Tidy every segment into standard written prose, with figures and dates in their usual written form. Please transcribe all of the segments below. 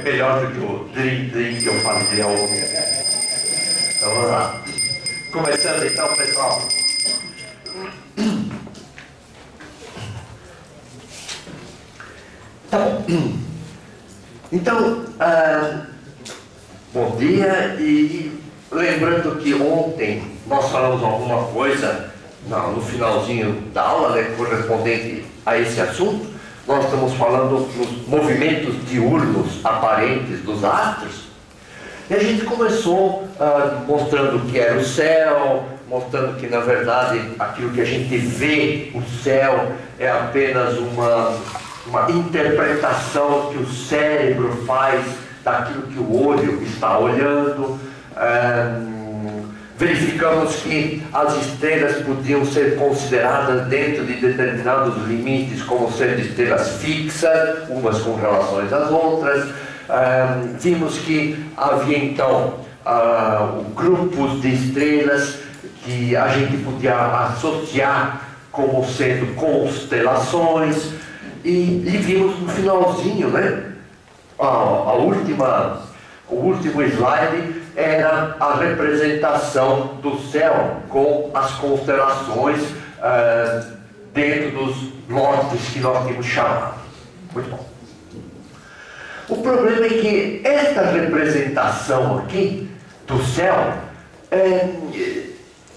melhor do que o Dream que eu fazia ontem. Então vamos lá. Começando então, pessoal. Tá bom. Então, bom dia, e lembrando que ontem nós falamos alguma coisa no finalzinho da aula, né, correspondente a esse assunto. Nós estamos falando dos movimentos diurnos aparentes dos astros. E a gente começou mostrando o que era o céu, mostrando que, na verdade, aquilo que a gente vê, o céu, é apenas uma interpretação que o cérebro faz daquilo que o olho está olhando. Verificamos que as estrelas podiam ser consideradas dentro de determinados limites como sendo estrelas fixas, umas com relações às outras. Vimos que havia então grupos de estrelas que a gente podia associar como sendo constelações, e vimos no finalzinho, né, o último slide era a representação do céu com as constelações dentro dos lotes que nós tínhamos chamado. Muito bom. O problema é que esta representação aqui do céu,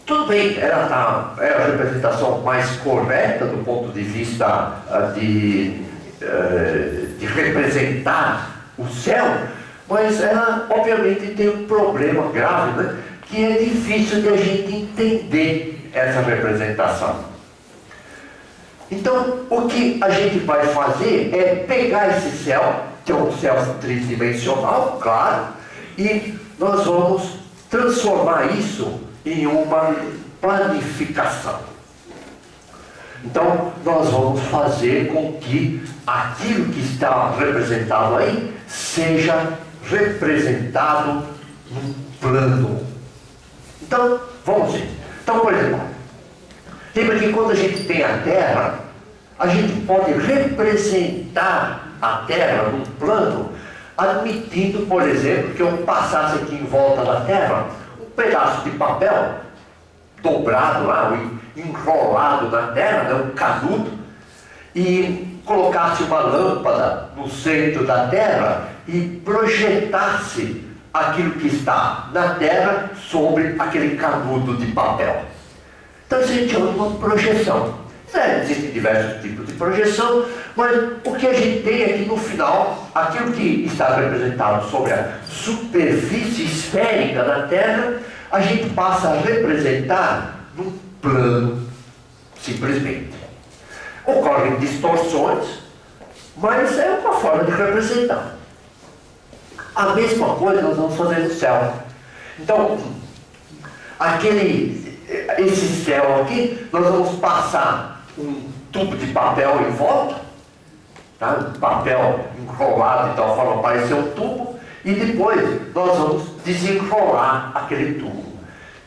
tudo bem, ela é a representação mais correta do ponto de vista de representar o céu, mas ela obviamente tem um problema grave, né? Que é difícil de a gente entender essa representação. Então, o que a gente vai fazer é pegar esse céu, que é um céu tridimensional, claro, e nós vamos transformar isso em uma planificação. Então, nós vamos fazer com que aquilo que está representado aí seja representado num plano. Então, vamos ver. Então, por exemplo, lembra que quando a gente tem a Terra, a gente pode representar a Terra num plano, admitindo, por exemplo, que eu passasse aqui em volta da Terra um pedaço de papel dobrado lá, enrolado na Terra, né, um canudo, e colocasse uma lâmpada no centro da Terra e projetasse aquilo que está na Terra sobre aquele canudo de papel. Então isso a gente chama de uma projeção. Existem diversos tipos de projeção, mas o que a gente tem aqui no final, aquilo que está representado sobre a superfície esférica da Terra, a gente passa a representar num plano, simplesmente. Ocorrem distorções, mas é uma forma de representar. A mesma coisa nós vamos fazer no céu. Então, esse céu aqui, nós vamos passar um tubo de papel em volta, tá? Um papel enrolado de tal forma para parecer um tubo, e depois nós vamos desenrolar aquele tubo.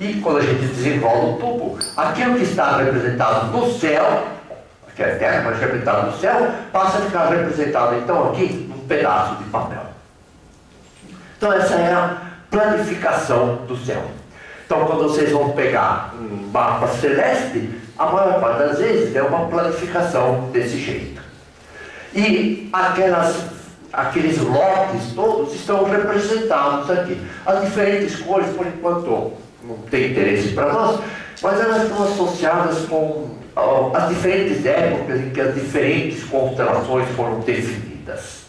E quando a gente desenrola o tubo, aquilo que está representado no céu, que é a Terra, mas representado no céu, passa a ficar representado então aqui num pedaço de papel. Então essa é a planificação do céu. Então quando vocês vão pegar um mapa celeste, a maior parte das vezes é uma planificação desse jeito. E aqueles lotes todos estão representados aqui. As diferentes cores, por enquanto, não tem interesse para nós, mas elas estão associadas com as diferentes épocas em que as diferentes constelações foram definidas.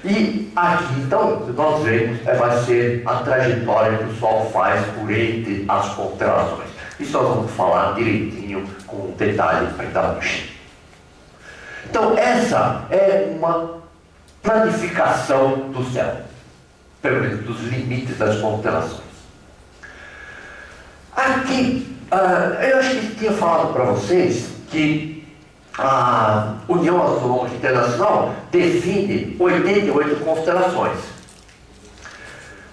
E aqui, então, nós vemos, vai ser a trajetória que o Sol faz por entre as constelações. Isso nós vamos falar direitinho, com detalhe ainda hoje. Então, essa é uma planificação do céu, pelo menos dos limites das constelações. Aqui, eu acho que tinha falado para vocês que a União Astronômica Internacional define 88 constelações.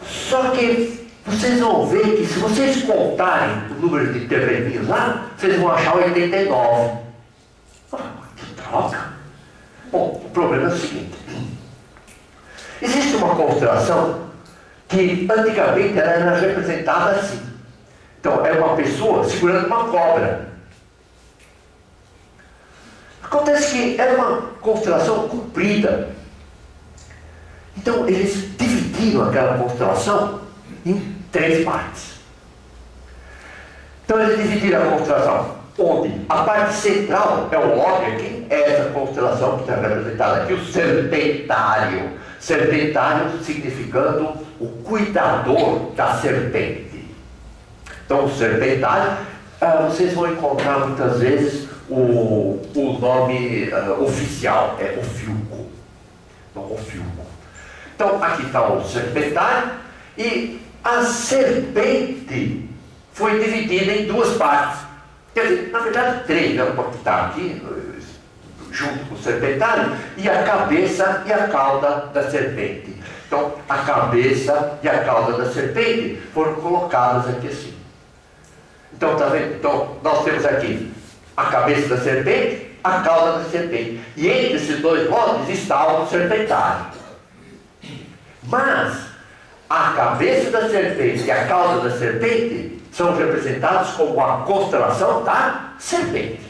Só que vocês vão ver que se vocês contarem o número de terreninhos lá, vocês vão achar 89. Que droga! Bom, o problema é o seguinte. Existe uma constelação que antigamente ela era representada assim. Então, é uma pessoa segurando uma cobra. Acontece que era uma constelação comprida. Então, eles dividiram aquela constelação em 3 partes. Então, eles dividiram a constelação, onde a parte central é o óbvio aqui, é essa constelação que está representada aqui, o serpentário. Serpentário significando o cuidador da serpente. Então, o serpentário, vocês vão encontrar muitas vezes o nome oficial, é Ofiuco. Então, Ofiuco. Então, aqui está o serpentário, e a serpente foi dividida em 2 partes. Quer dizer, na verdade, 3, né? Porque está aqui, junto com o serpentário, e a cabeça e a cauda da serpente. Então, a cabeça e a cauda da serpente foram colocadas aqui assim. Então, tá vendo? Então, nós temos aqui a cabeça da serpente, a cauda da serpente. E entre esses 2 moldes está o serpentário. Mas, a cabeça da serpente e a cauda da serpente são representados como a constelação da serpente.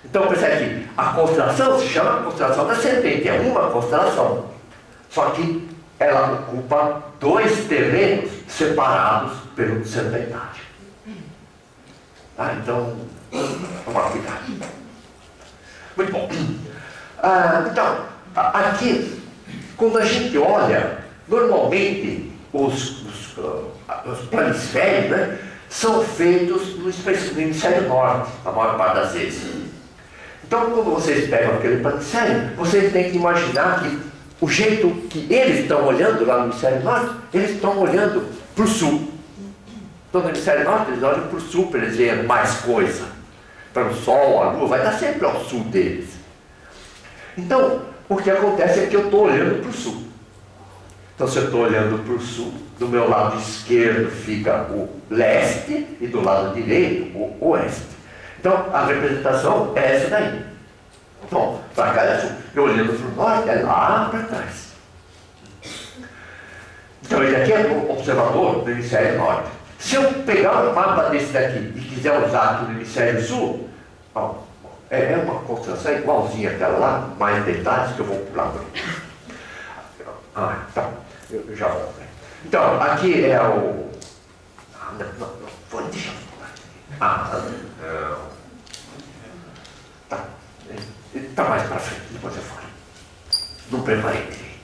Então, percebe que a constelação se chama constelação da serpente, é uma constelação. Só que ela ocupa 2 terrenos separados pelo serpentário. Tá? Então, tomar cuidado. Muito bom. Então, aqui, quando a gente olha, normalmente os planisférios, né, são feitos no hemisfério norte, a maior parte das vezes. Então, quando vocês pegam aquele planisfério, vocês têm que imaginar que o jeito que eles estão olhando lá no hemisfério norte, eles estão olhando para o sul. Então, no hemisfério norte, eles olham para o sul para eles verem mais coisa. Para o sol, a lua, vai estar sempre ao sul deles. Então, o que acontece é que eu estou olhando para o sul. Então, se eu estou olhando para o sul, do meu lado esquerdo fica o leste e do lado direito o oeste. Então, a representação é essa daí. Bom, para cá é sul. Eu olhando para o norte, é lá para trás. Então, ele aqui é o observador do hemisfério norte. Se eu pegar um mapa desse daqui e quiser usar aqui no hemisfério sul, ó, é uma constelação igualzinha àquela lá, mais detalhes que eu vou pular por aqui. Tá. Eu já volto. Então, aqui é o... Deixa eu pular. Não. Está mais para frente, depois eu falo. Não preparei direito.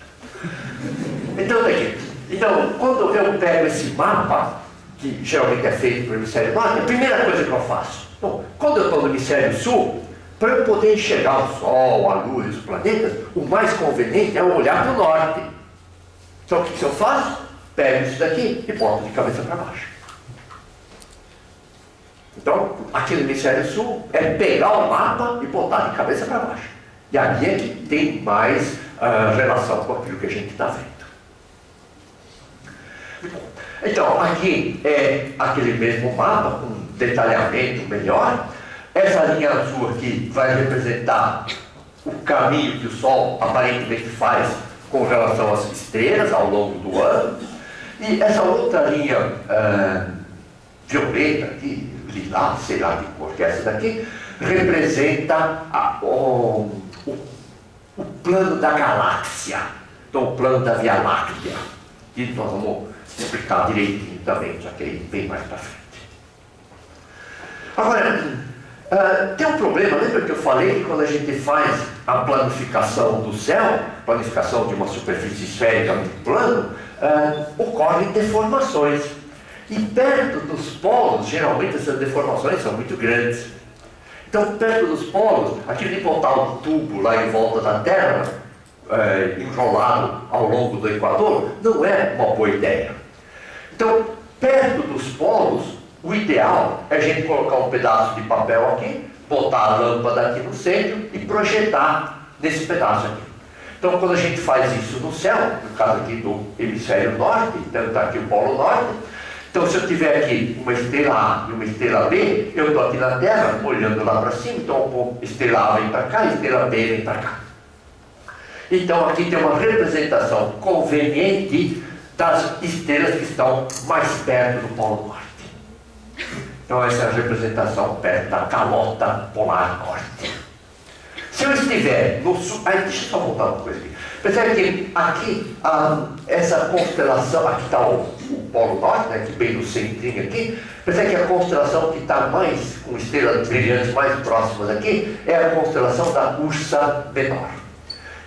Então, daqui. Então, quando eu pego esse mapa, que geralmente é feito para o hemisfério norte, a primeira coisa que eu faço, bom, quando eu estou no hemisfério sul, para eu poder enxergar o Sol, a Lua e os planetas, o mais conveniente é eu olhar para o norte. Então, o que eu faço? Pego isso daqui e boto de cabeça para baixo. Então, aqui no hemisfério sul, é pegar o mapa e botar de cabeça para baixo. E ali é que tem mais relação com aquilo que a gente está vendo. Então, aqui é aquele mesmo mapa, com um detalhamento melhor. Essa linha azul aqui vai representar o caminho que o Sol aparentemente faz com relação às estrelas ao longo do ano. E essa outra linha violeta aqui, lilás, sei lá que cor que é essa daqui, representa o plano da galáxia, então o plano da Via Láctea, que nós vamos explicar direitinho também, já que aí vem mais para frente. Agora, tem um problema, lembra que eu falei que quando a gente faz a planificação do céu, planificação de uma superfície esférica muito plano, ocorrem deformações. E perto dos polos, geralmente essas deformações são muito grandes. Então, perto dos polos, aquilo de botar um tubo lá em volta da Terra, enrolado ao longo do Equador, não é uma boa ideia. Então, perto dos polos, o ideal é a gente colocar um pedaço de papel aqui, botar a lâmpada aqui no centro e projetar nesse pedaço aqui. Então, quando a gente faz isso no céu, no caso aqui do hemisfério norte, então está aqui o polo norte. Então, se eu tiver aqui uma estrela A e uma estrela B, eu estou aqui na Terra, olhando lá para cima, então a estrela A vem para cá, a estrela B vem para cá. Então aqui tem uma representação conveniente das estrelas que estão mais perto do Polo Norte. Então essa é a representação perto da calota polar norte. Se eu estiver no sul... deixa eu só voltar uma coisa aqui. Percebe que aqui, essa constelação, aqui está o Polo Norte, né, que bem no centrinho aqui. Percebe que a constelação que está mais, com estrelas brilhantes mais próximas aqui, é a constelação da Ursa Menor.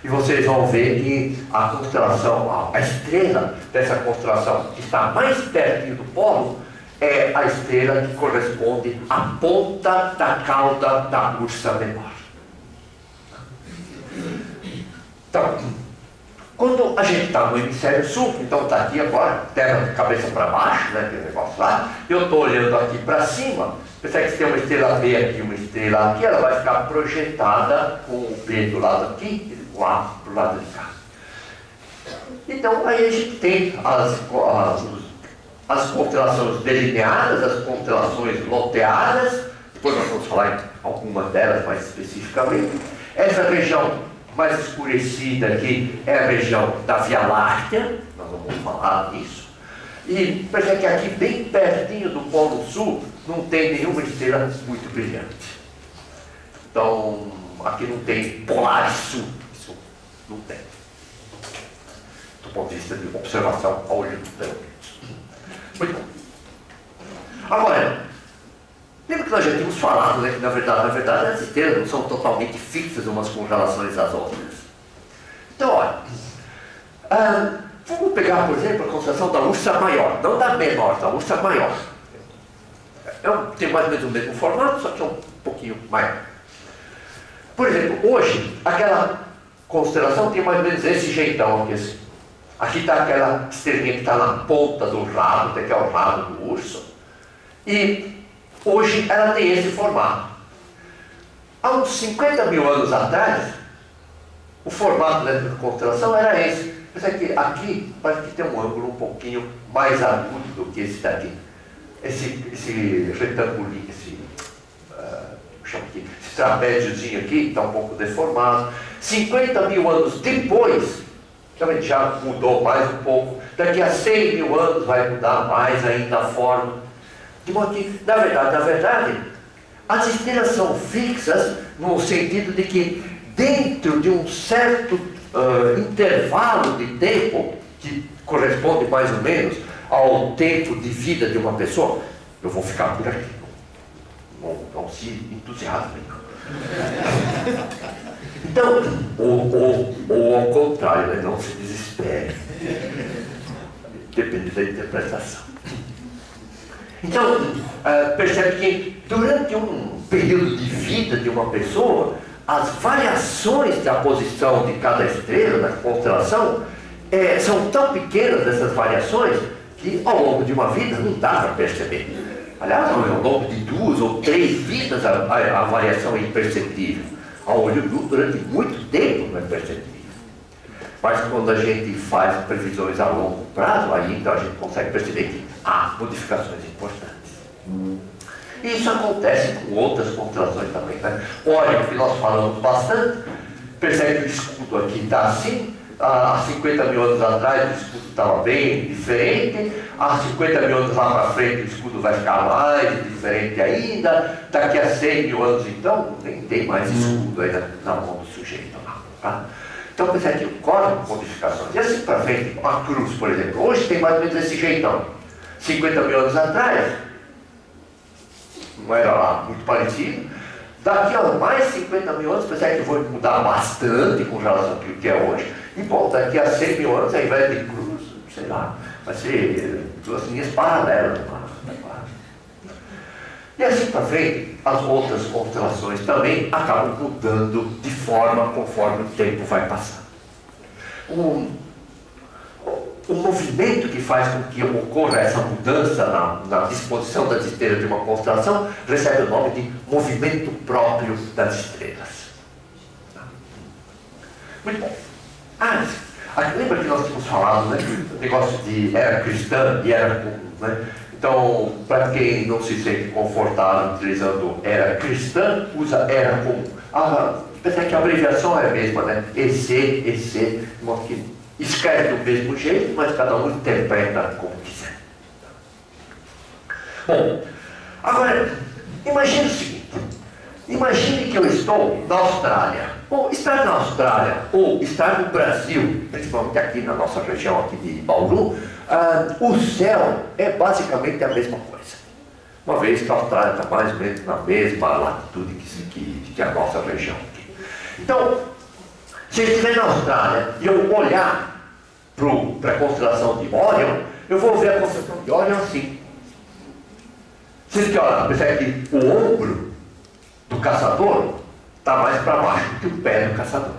E vocês vão ver que a constelação, a estrela dessa constelação que está mais pertinho do polo, é a estrela que corresponde à ponta da cauda da Ursa Menor. Então, quando a gente está no hemisfério sul, então está aqui agora, terra de cabeça para baixo, né, aquele negócio lá, eu estou olhando aqui para cima, percebe que tem uma estrela B aqui e uma estrela aqui, ela vai ficar projetada com o B do lado aqui e o A do lado de cá. Então, aí a gente tem as constelações delineadas, as constelações loteadas, depois nós vamos falar em algumas delas mais especificamente. Essa região mais escurecida aqui é a região da Via Láctea, nós vamos falar disso. E percebe que aqui, bem pertinho do Polo Sul, não tem nenhuma estrela muito brilhante. Então, aqui não tem Polaris Sul, isso não tem. Do ponto de vista de observação ao olho do tempo. Muito bom. Agora, lembra que nós já tínhamos falado, né, que na verdade as estrelas não são totalmente fixas umas com relação às outras. Então, olha, vamos pegar, por exemplo, a constelação da Ursa Maior, não da Menor, da Ursa Maior. Tem mais ou menos o mesmo formato, só que é um pouquinho maior. Por exemplo, hoje, aquela constelação tem mais ou menos esse jeitão aqui, assim. Aqui está aquela estrelinha que está na ponta do rabo, que é o rabo do urso. E hoje ela tem esse formato. Há uns 50 mil anos atrás, o formato dessa constelação era esse. Mas aqui parece que tem um ângulo um pouquinho mais agudo do que esse daqui. Esse retangulinho, esse trapéziozinho aqui está um pouco deformado. 50 mil anos depois, já mudou mais um pouco. Daqui a 100 mil anos vai mudar mais ainda a forma. De modo que, na verdade, as estrelas são fixas no sentido de que dentro de um certo intervalo de tempo, que corresponde mais ou menos ao tempo de vida de uma pessoa, eu vou ficar por aqui. Não se entusiasmem. Então, ou ao contrário, né? Não se desespere. Depende da interpretação. Então, percebe que durante um período de vida de uma pessoa, as variações da posição de cada estrela na constelação são tão pequenas, essas variações, que ao longo de uma vida não dá para perceber. Aliás, ao longo de 2 ou 3 vidas a variação é imperceptível. Ao olho nu, durante muito tempo não é perceptível. Mas quando a gente faz previsões a longo prazo, aí então a gente consegue perceber que há modificações importantes. E isso acontece com outras constelações também, né? Olha, que nós falamos bastante, percebe que o escudo aqui está assim. Há 50 mil anos atrás o escudo estava bem diferente, há 50 mil anos lá para frente o escudo vai ficar mais diferente ainda, daqui a 100 mil anos então nem tem mais escudo aí na mão do sujeito lá. Tá? Então percebe que ocorrem modificações. E assim para frente, a cruz, por exemplo, hoje tem mais ou menos esse jeitão. 50 mil anos atrás, não era lá muito parecido. Daqui a mais 50 mil anos, percebe que vai mudar bastante com relação ao que é hoje. E bom, daqui a 100 mil anos, ao invés de cruz, sei lá, vai ser 2 linhas paralelas. E assim para frente, as outras constelações também acabam mudando de forma conforme o tempo vai passando. O movimento que faz com que ocorra essa mudança na disposição das estrelas de uma constelação recebe o nome de movimento próprio das estrelas. Muito bom. Lembra que nós tínhamos falado, né, do negócio de era cristã e era comum, né? Então, para quem não se sente confortável utilizando era cristã, usa era comum. Apesar que a abreviação é a mesma, né? EC, escreve do mesmo jeito, mas cada um interpreta como quiser. Bom, agora, imagine o seguinte. Imagine que eu estou na Austrália. Bom, estar na Austrália ou estar no Brasil, principalmente aqui na nossa região aqui de Bauru, o céu é basicamente a mesma coisa. Uma vez que a Austrália está mais ou menos na mesma latitude que a nossa região aqui. Então, se eu estiver na Austrália e eu olhar para a constelação de Órion, eu vou ver a constelação de Órion assim. Vocês que olham, percebe que o ombro do caçador está mais para baixo que o pé do caçador.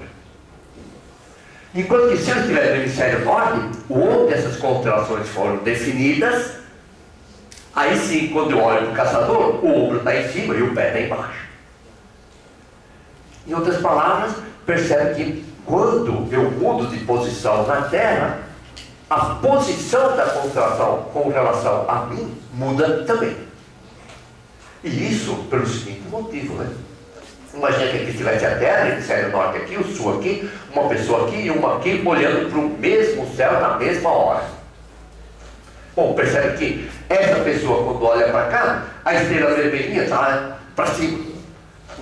Enquanto que se eu estiver no hemisfério norte, onde essas constelações foram definidas, aí sim, quando eu olho para o caçador, o ombro está em cima e o pé está embaixo. Em outras palavras, percebe que quando eu mudo de posição na Terra, a posição da constelação com relação a mim muda também. E isso pelo seguinte motivo, né? Imagina que aqui tivesse a Terra, o hemisfério norte aqui, o sul aqui, uma pessoa aqui e uma aqui, olhando para o mesmo céu na mesma hora. Bom, percebe que essa pessoa, quando olha para cá, a estrela vermelhinha está para cima,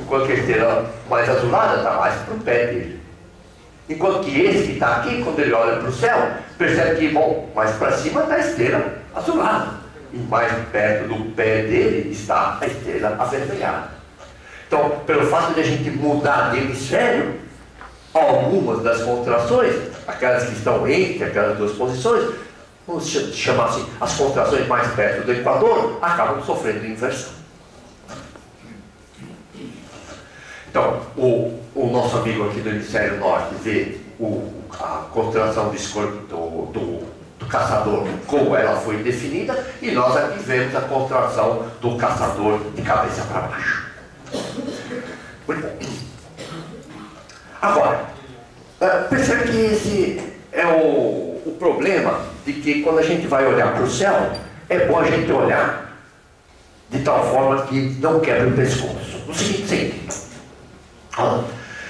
enquanto a estrela mais azulada está mais para o pé dele. Enquanto que esse que está aqui, quando ele olha para o céu, percebe que, bom, mais para cima está a estrela azulada, e mais perto do pé dele está a estrela avermelhada. Então, pelo fato de a gente mudar de hemisfério, algumas das constelações, aquelas que estão entre aquelas duas posições, vamos chamar assim, as constelações mais perto do Equador, acabam sofrendo inversão. Então, o nosso amigo aqui do hemisfério norte vê a constelação do caçador como ela foi definida, e nós aqui vemos a constelação do caçador de cabeça para baixo. Muito bom. Agora, percebe que esse é o problema de que quando a gente vai olhar para o céu, é bom a gente olhar de tal forma que não quebre o pescoço. No seguinte sentido,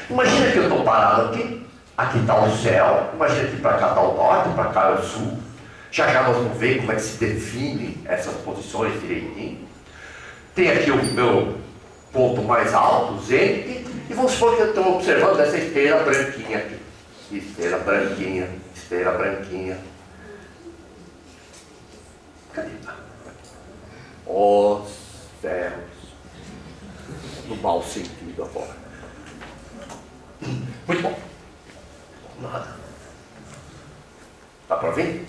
imagina que eu estou parado aqui está o céu, imagina que para cá está o norte, para cá é o sul. Já nós vamos ver como é que se define essas posições direitinho. Tem aqui o meu ponto mais alto, o zênite, e vamos supor que eu estou observando essa estrela branquinha aqui. Estrela branquinha, estrela branquinha. Cadê? Ó céus, no mau sentido agora. Muito bom. Nada. Dá para ver?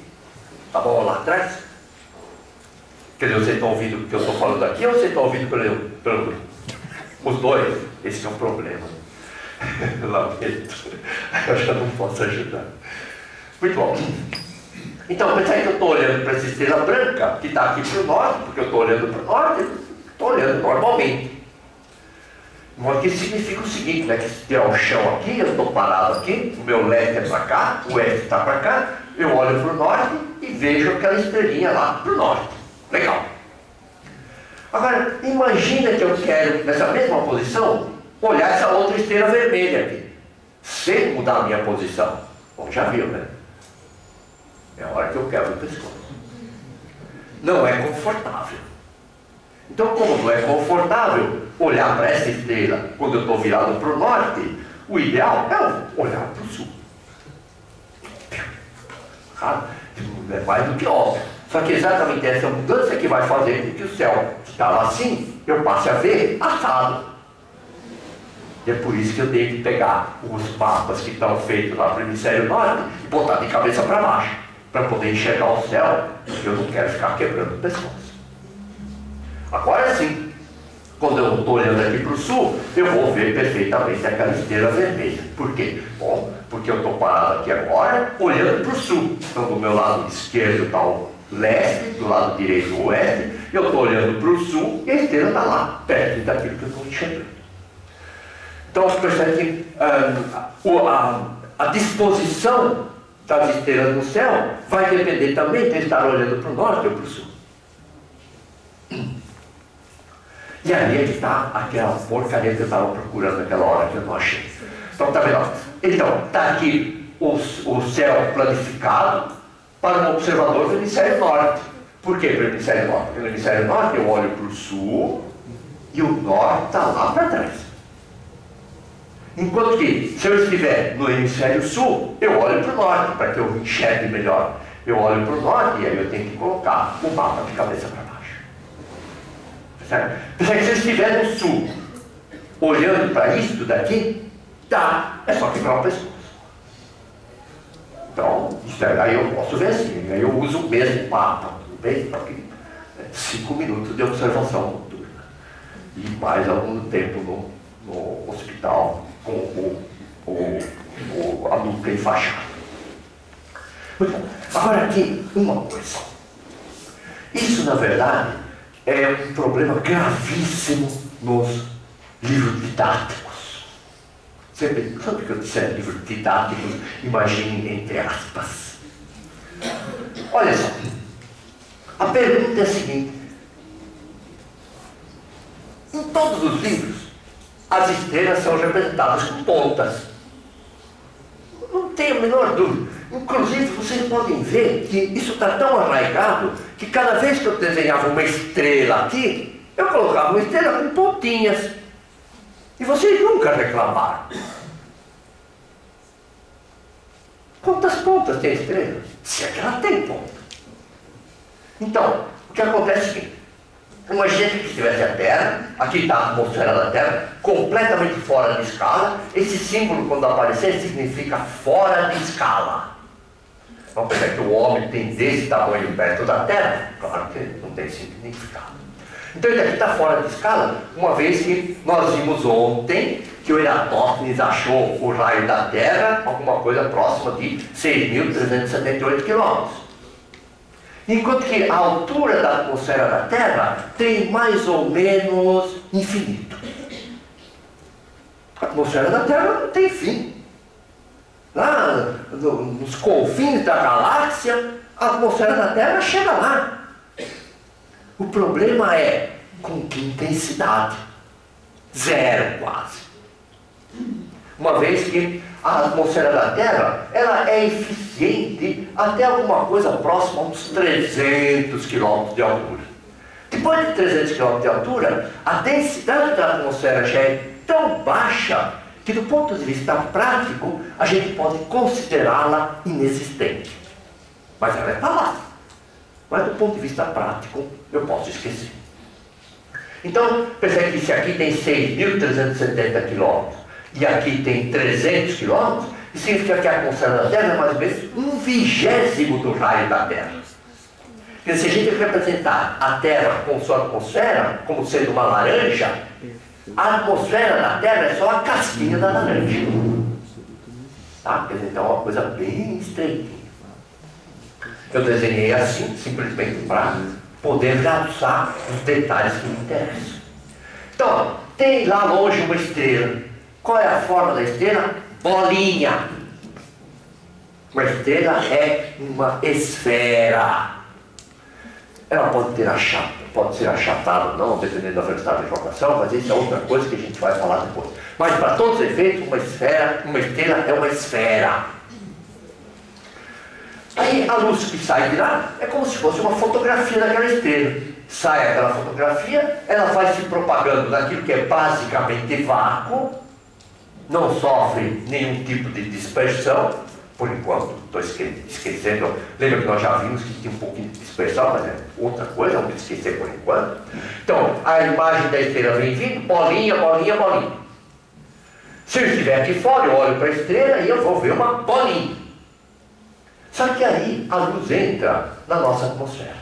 Tá bom lá atrás? Quer dizer, vocês estão ouvindo o que eu estou falando aqui ou vocês estão ouvindo pelo os dois? Esse é um problema. Lamento. Eu já não posso ajudar. Muito bom. Então, pensa aí que eu estou olhando para essa estrela branca, que está aqui para o norte, porque eu estou olhando para o norte, estou olhando normalmente. O que significa o seguinte, né? Que se tiver o chão aqui, eu estou parado aqui, o meu leste é para cá, o oeste está para cá, eu olho para o norte e vejo aquela estrelinha lá para o norte. Legal. Agora, imagina que eu quero, nessa mesma posição, olhar essa outra estrela vermelha aqui, sem mudar a minha posição. Bom, já viu, né? É a hora que eu quebro o pescoço. Não é confortável. Então, como não é confortável olhar para essa estrela quando eu estou virado para o norte, o ideal é olhar para o sul. É mais do que óbvio. Só que exatamente essa mudança que vai fazer com que o céu que estava assim, eu passe a ver assado. E é por isso que eu tenho que pegar os mapas que estão feitos lá para o hemisfério norte e botar de cabeça para baixo, para poder enxergar o céu, porque eu não quero ficar quebrando o pescoço. Agora sim, quando eu estou olhando aqui para o sul, eu vou ver perfeitamente aquela estrela vermelha. Por quê? Bom, porque eu estou parado aqui agora, olhando para o sul. Então, do meu lado esquerdo está o leste, do lado direito o oeste, eu estou olhando para o sul e a estrela está lá, perto daquilo que eu estou enxergando. Então, você percebe que a disposição das estrelas no céu vai depender também de estar olhando para o norte ou para o sul. E ali é que está aquela porcaria que eu estava procurando naquela hora que eu não achei. Então, tá vendo? Então, está aqui o céu planificado para um observador do hemisfério norte. Por que para o hemisfério norte? Porque no hemisfério norte eu olho para o sul e o norte está lá para trás. Enquanto que, se eu estiver no hemisfério sul, eu olho para o norte, para que eu enxergue melhor. Eu olho para o norte e aí eu tenho que colocar o mapa de cabeça para baixo. Certo? Se eu estiver no sul, olhando para isso daqui, tá, é só quebrar o pescoço. Então, aí eu posso ver assim, aí eu uso o mesmo mapa, tudo bem? Só que 5 minutos de observação noturna. E mais algum tempo no hospital com a nuca enfaixada. Muito bom. Agora aqui, uma coisa. Isso, na verdade, é um problema gravíssimo nos livros didáticos. Sempre que eu disser livros didáticos, imagine entre aspas. Olha só. A pergunta é a seguinte. Em todos os livros, as estrelas são representadas com pontas. Não tenho a menor dúvida. Inclusive, vocês podem ver que isso está tão arraigado que cada vez que eu desenhava uma estrela aqui, eu colocava uma estrela com pontinhas. E vocês nunca reclamaram. Quantas pontas tem a estrela? Se é que ela tem ponta. Então, o que acontece é o seguinte. Imagina que estivesse a Terra, aqui está a atmosfera da Terra, completamente fora de escala. Esse símbolo, quando aparecer, significa fora de escala. Vamos pensar que o homem tem desse tamanho perto da Terra? Claro que não tem significado. Então ele aqui está fora de escala, uma vez que nós vimos ontem que o Eratóstenes achou o raio da Terra alguma coisa próxima de 6.378 quilômetros. Enquanto que a altura da atmosfera da Terra tem mais ou menos infinito. A atmosfera da Terra não tem fim. Lá nos confins da galáxia, a atmosfera da Terra chega lá. O problema é com que intensidade? Zero quase. Uma vez que a atmosfera da Terra ela é eficiente até alguma coisa próxima a uns 300 km de altura. Depois de 300 km de altura, a densidade da atmosfera já é tão baixa que do ponto de vista prático a gente pode considerá-la inexistente. Mas ela está lá. Mas do ponto de vista prático eu posso esquecer. Então, percebe que se aqui tem 6.370 km e aqui tem 300 km, isso significa que a atmosfera da Terra é mais ou menos 1/20 do raio da Terra. Porque se a gente representar a Terra com sua atmosfera como sendo uma laranja, a atmosfera da Terra é só a casquinha da laranja. Tá? Quer dizer, então é uma coisa bem estreitinha. Eu desenhei assim, simplesmente para poder realçar os detalhes que me interessam. Então, tem lá longe uma estrela. Qual é a forma da estrela? Bolinha. Uma estrela é uma esfera. Ela pode ser achatada ou não, dependendo da velocidade de rotação, mas isso é outra coisa que a gente vai falar depois. Mas para todos os efeitos, uma estrela é uma esfera. Aí a luz que sai de lá é como se fosse uma fotografia daquela estrela. Sai aquela fotografia, ela vai se propagando naquilo que é basicamente vácuo, não sofre nenhum tipo de dispersão, por enquanto, estou esquecendo, lembra que nós já vimos que tinha um pouquinho de dispersão, mas é outra coisa, vamos esquecer por enquanto. Então, a imagem da estrela vem vindo, bolinha, bolinha, bolinha. Se eu estiver aqui fora, eu olho para a estrela e eu vou ver uma bolinha. Só que aí a luz entra na nossa atmosfera.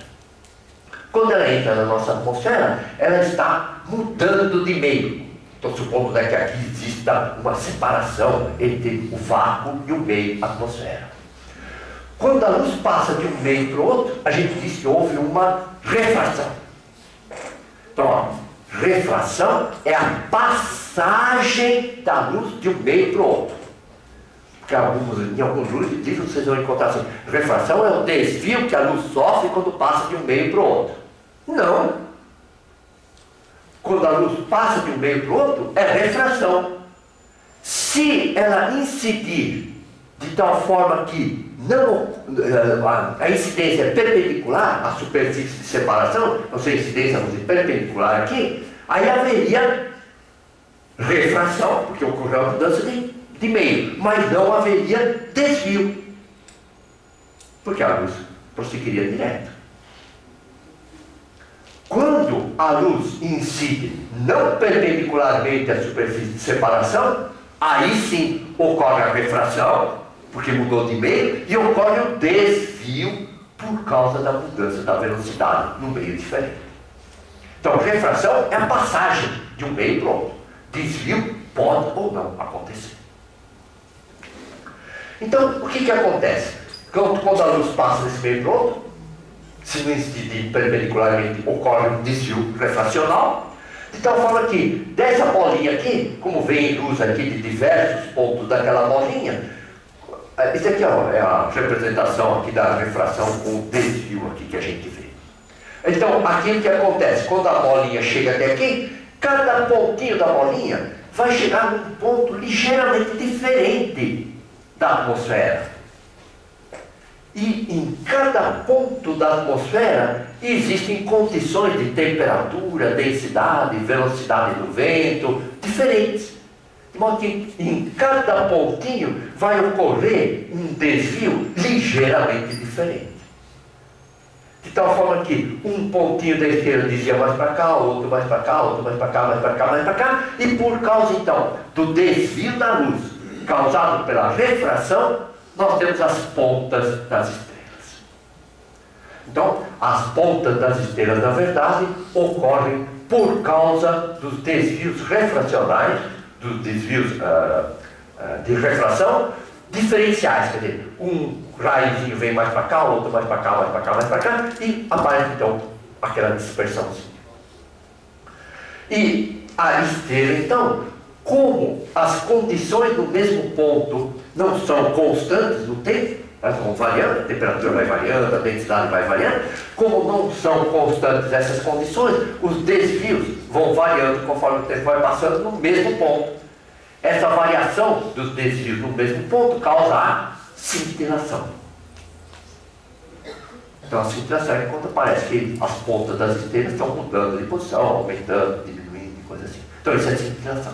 Quando ela entra na nossa atmosfera, ela está mudando de meio. Estou supondo que aqui exista uma separação entre o vácuo e o meio atmosfera. Quando a luz passa de um meio para o outro, a gente diz que houve uma refração. Então, ó, refração é a passagem da luz de um meio para o outro. Porque em alguns livros vocês vão encontrar assim, refração é o desvio que a luz sofre quando passa de um meio para o outro. Não. quando a luz passa de um meio para o outro, é refração. Se ela incidir de tal forma que a incidência é perpendicular à superfície de separação, não sei, incidência vamos dizer, perpendicular aqui, aí haveria refração, porque ocorreu a mudança de meio, mas não haveria desvio, porque a luz prosseguiria direto. Quando a luz incide não perpendicularmente à superfície de separação, aí sim ocorre a refração, porque mudou de meio, e ocorre o desvio por causa da mudança da velocidade num meio diferente. Então, refração é a passagem de um meio para o outro. Desvio pode ou não acontecer. Então, o que acontece? Quando a luz passa desse meio para o outro, se não incidir perpendicularmente, ocorre um desvio refracional, de tal forma que dessa bolinha aqui, como vem luz aqui de diversos pontos daquela bolinha, isso aqui ó, é a representação aqui da refração com o desvio aqui que a gente vê. Então, aqui o que acontece? Quando a bolinha chega até aqui, cada pontinho da bolinha vai chegar num ponto ligeiramente diferente da atmosfera. E em cada ponto da atmosfera existem condições de temperatura, densidade, velocidade do vento diferentes. De modo que em cada pontinho vai ocorrer um desvio ligeiramente diferente. De tal forma que um pontinho da esquerda desvia mais para cá, outro mais para cá, outro mais para cá, mais para cá, mais para cá. E por causa então do desvio da luz causado pela refração, nós temos as pontas das estrelas. Então, as pontas das estrelas, na verdade, ocorrem por causa dos desvios refracionais, dos desvios de refração diferenciais. Quer dizer, um raiozinho vem mais para cá, outro mais para cá, mais para cá, mais para cá, e aparece então aquela dispersãozinha. E a estrela, então, como as condições do mesmo ponto não são constantes no tempo, elas vão variando, a temperatura vai variando, a densidade vai variando, como não são constantes essas condições, os desvios vão variando conforme o tempo vai passando no mesmo ponto. Essa variação dos desvios no mesmo ponto causa a cintilação. Então a cintilação é quando parece que as pontas das estrelas estão mudando de posição, aumentando, diminuindo, coisa assim. Então isso é cintilação.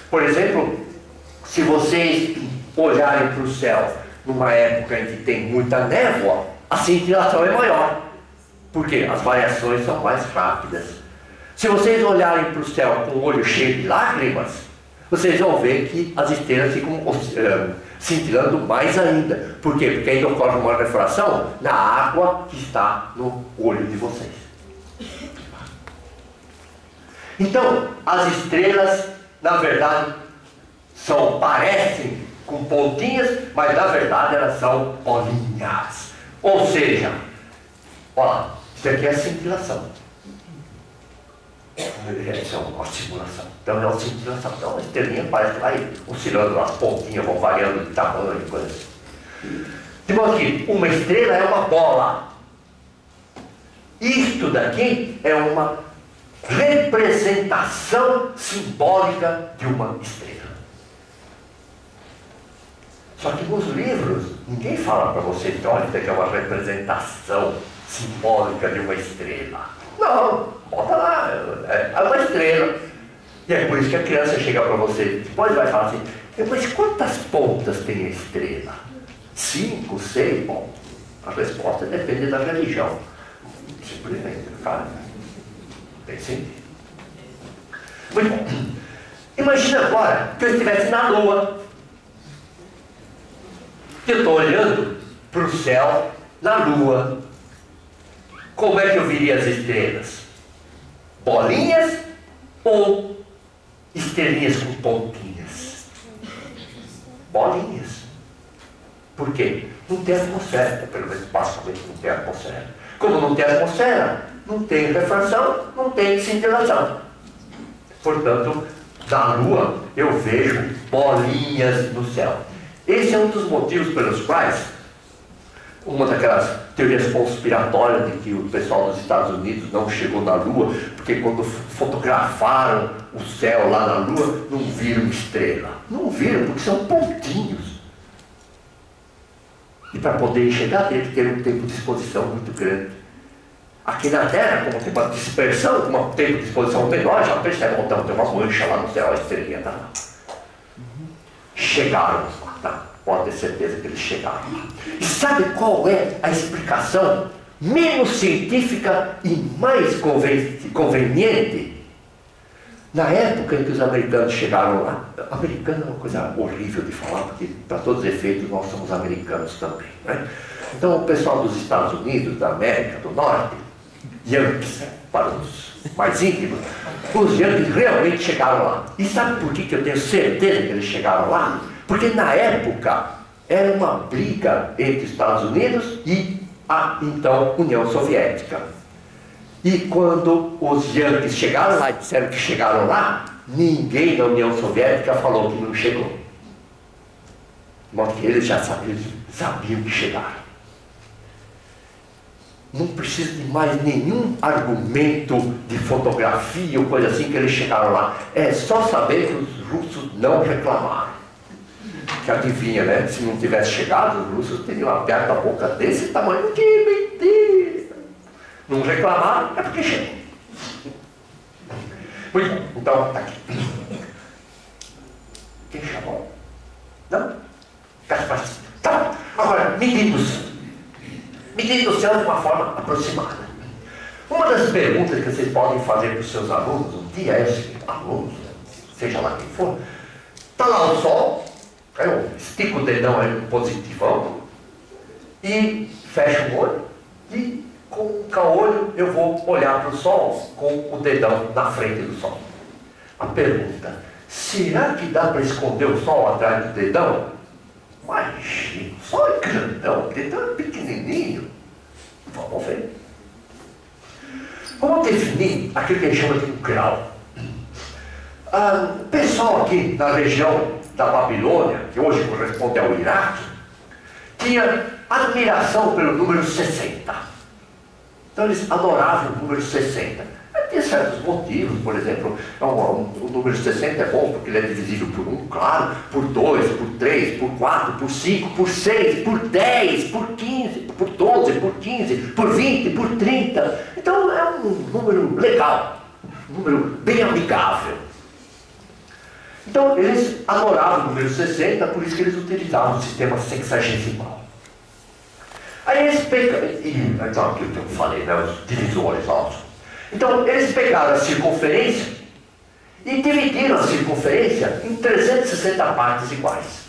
Por exemplo, se vocês olharem para o céu numa época em que tem muita névoa, a cintilação é maior, porque as variações são mais rápidas. Se vocês olharem para o céu com o olho cheio de lágrimas, vocês vão ver que as estrelas ficam cintilando mais ainda. Por quê? Porque ainda ocorre uma refração na água que está no olho de vocês. Então, as estrelas, na verdade, parecem com pontinhas, mas na verdade elas são bolinhas. Ou seja, olha, isso aqui é cintilação. Isso é uma simulação. Então é uma cintilação. Então a estrelinha parece que vai oscilando, as pontinhas vão variando de tamanho e coisa assim. De modo que uma estrela é uma bola. Isto daqui é uma representação simbólica de uma estrela. Só que nos livros, ninguém fala para vocês, olha, isso aqui é uma representação simbólica de uma estrela. Não, bota lá, é uma estrela. E é por isso que a criança chega para você, depois vai falar assim, mas quantas pontas tem a estrela? 5, 6? Bom, a resposta depende da religião. Simplesmente, cara, tem sentido. Muito bom. Imagina agora que eu estivesse na Lua. Eu estou olhando para o céu na Lua. Como é que eu viria as estrelas? Bolinhas ou estrelinhas com pontinhas? Bolinhas. Por quê? Não tem atmosfera, pelo menos basicamente não tem atmosfera. Como não tem atmosfera, não tem refração, não tem cintilação. Portanto, da Lua eu vejo bolinhas no céu. Esse é um dos motivos pelos quais uma daquelas teorias conspiratórias de que o pessoal dos Estados Unidos não chegou na Lua, porque quando fotografaram o céu lá na Lua, não viram estrela. Não viram, porque são pontinhos. E para poder chegar, tem que ter um tempo de exposição muito grande. Aqui na Terra, como tem uma dispersão, como um tempo de exposição menor, já percebe, então tem uma mancha lá no céu, a estrelinha está lá. Chegaram lá, tá? Pode ter certeza que eles chegaram lá. E sabe qual é a explicação menos científica e mais conveniente? Na época em que os americanos chegaram lá, americano é uma coisa horrível de falar, porque para todos os efeitos nós somos americanos também, né? Então o pessoal dos Estados Unidos, da América do Norte, Yankees, para os mais íntimos, os Yankees realmente chegaram lá. E sabe por que eu tenho certeza que eles chegaram lá? Porque na época era uma briga entre os Estados Unidos e a então União Soviética. E quando os Yankees chegaram lá e disseram que chegaram lá, ninguém da União Soviética falou que não chegou. De modo que eles já sabiam que chegaram. Não precisa de mais nenhum argumento de fotografia ou coisa assim que eles chegaram lá. É só saber que os russos não reclamaram. Que adivinha, né? Se não tivesse chegado, os russos teriam aberto a boca desse tamanho. Que mentira! Não reclamaram, é porque chegou. Muito bom, então está aqui. Quem chamou? Não? Tá. Agora, medidos o céu de uma forma aproximada. Uma das perguntas que vocês podem fazer para os seus alunos um dia é o seguinte: alunos, seja lá quem for, está lá o sol, eu estico o dedão aí no positivão e fecho o olho e com o caolho eu vou olhar para o sol com o dedão na frente do sol. A pergunta: será que dá para esconder o sol atrás do dedão? Imagina, o sol é grandão, o dedão é pequenininho. Vamos ver. Vamos definir aquilo que a gente chama de um grau. O pessoal aqui na região da Babilônia, que hoje corresponde ao Iraque, tinha admiração pelo número 60. Então eles adoravam o número 60. Tem certos motivos, por exemplo, o número 60 é bom porque ele é divisível por 1, claro, por 2, por 3, por 4, por 5, por 6, por 10, por 15, por 12, por 15, por 20, por 30. Então é um número legal, um número bem amigável. Então eles adoravam o número 60, por isso que eles utilizavam o sistema sexagesimal. Aí eles pegaram, então aquilo que eu falei, né, os divisores altos. Então, eles pegaram a circunferência e dividiram a circunferência em 360 partes iguais.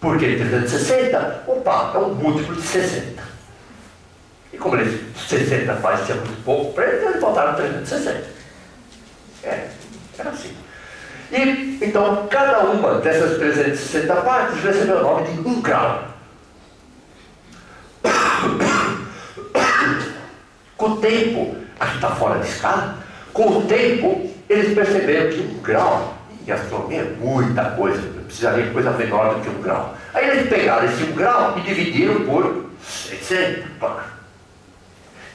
Por que 360? Opa, é um múltiplo de 60. E como eles 60 parecia muito pouco para eles botaram 360. Era assim. E, então, cada uma dessas 360 partes recebeu o nome de 1 grau. Com o tempo, aqui está fora de escala, com o tempo eles perceberam que 1 grau, em astronomia é muita coisa, precisaria de coisa menor do que 1 grau. Aí eles pegaram esse 1 grau e dividiram por 60.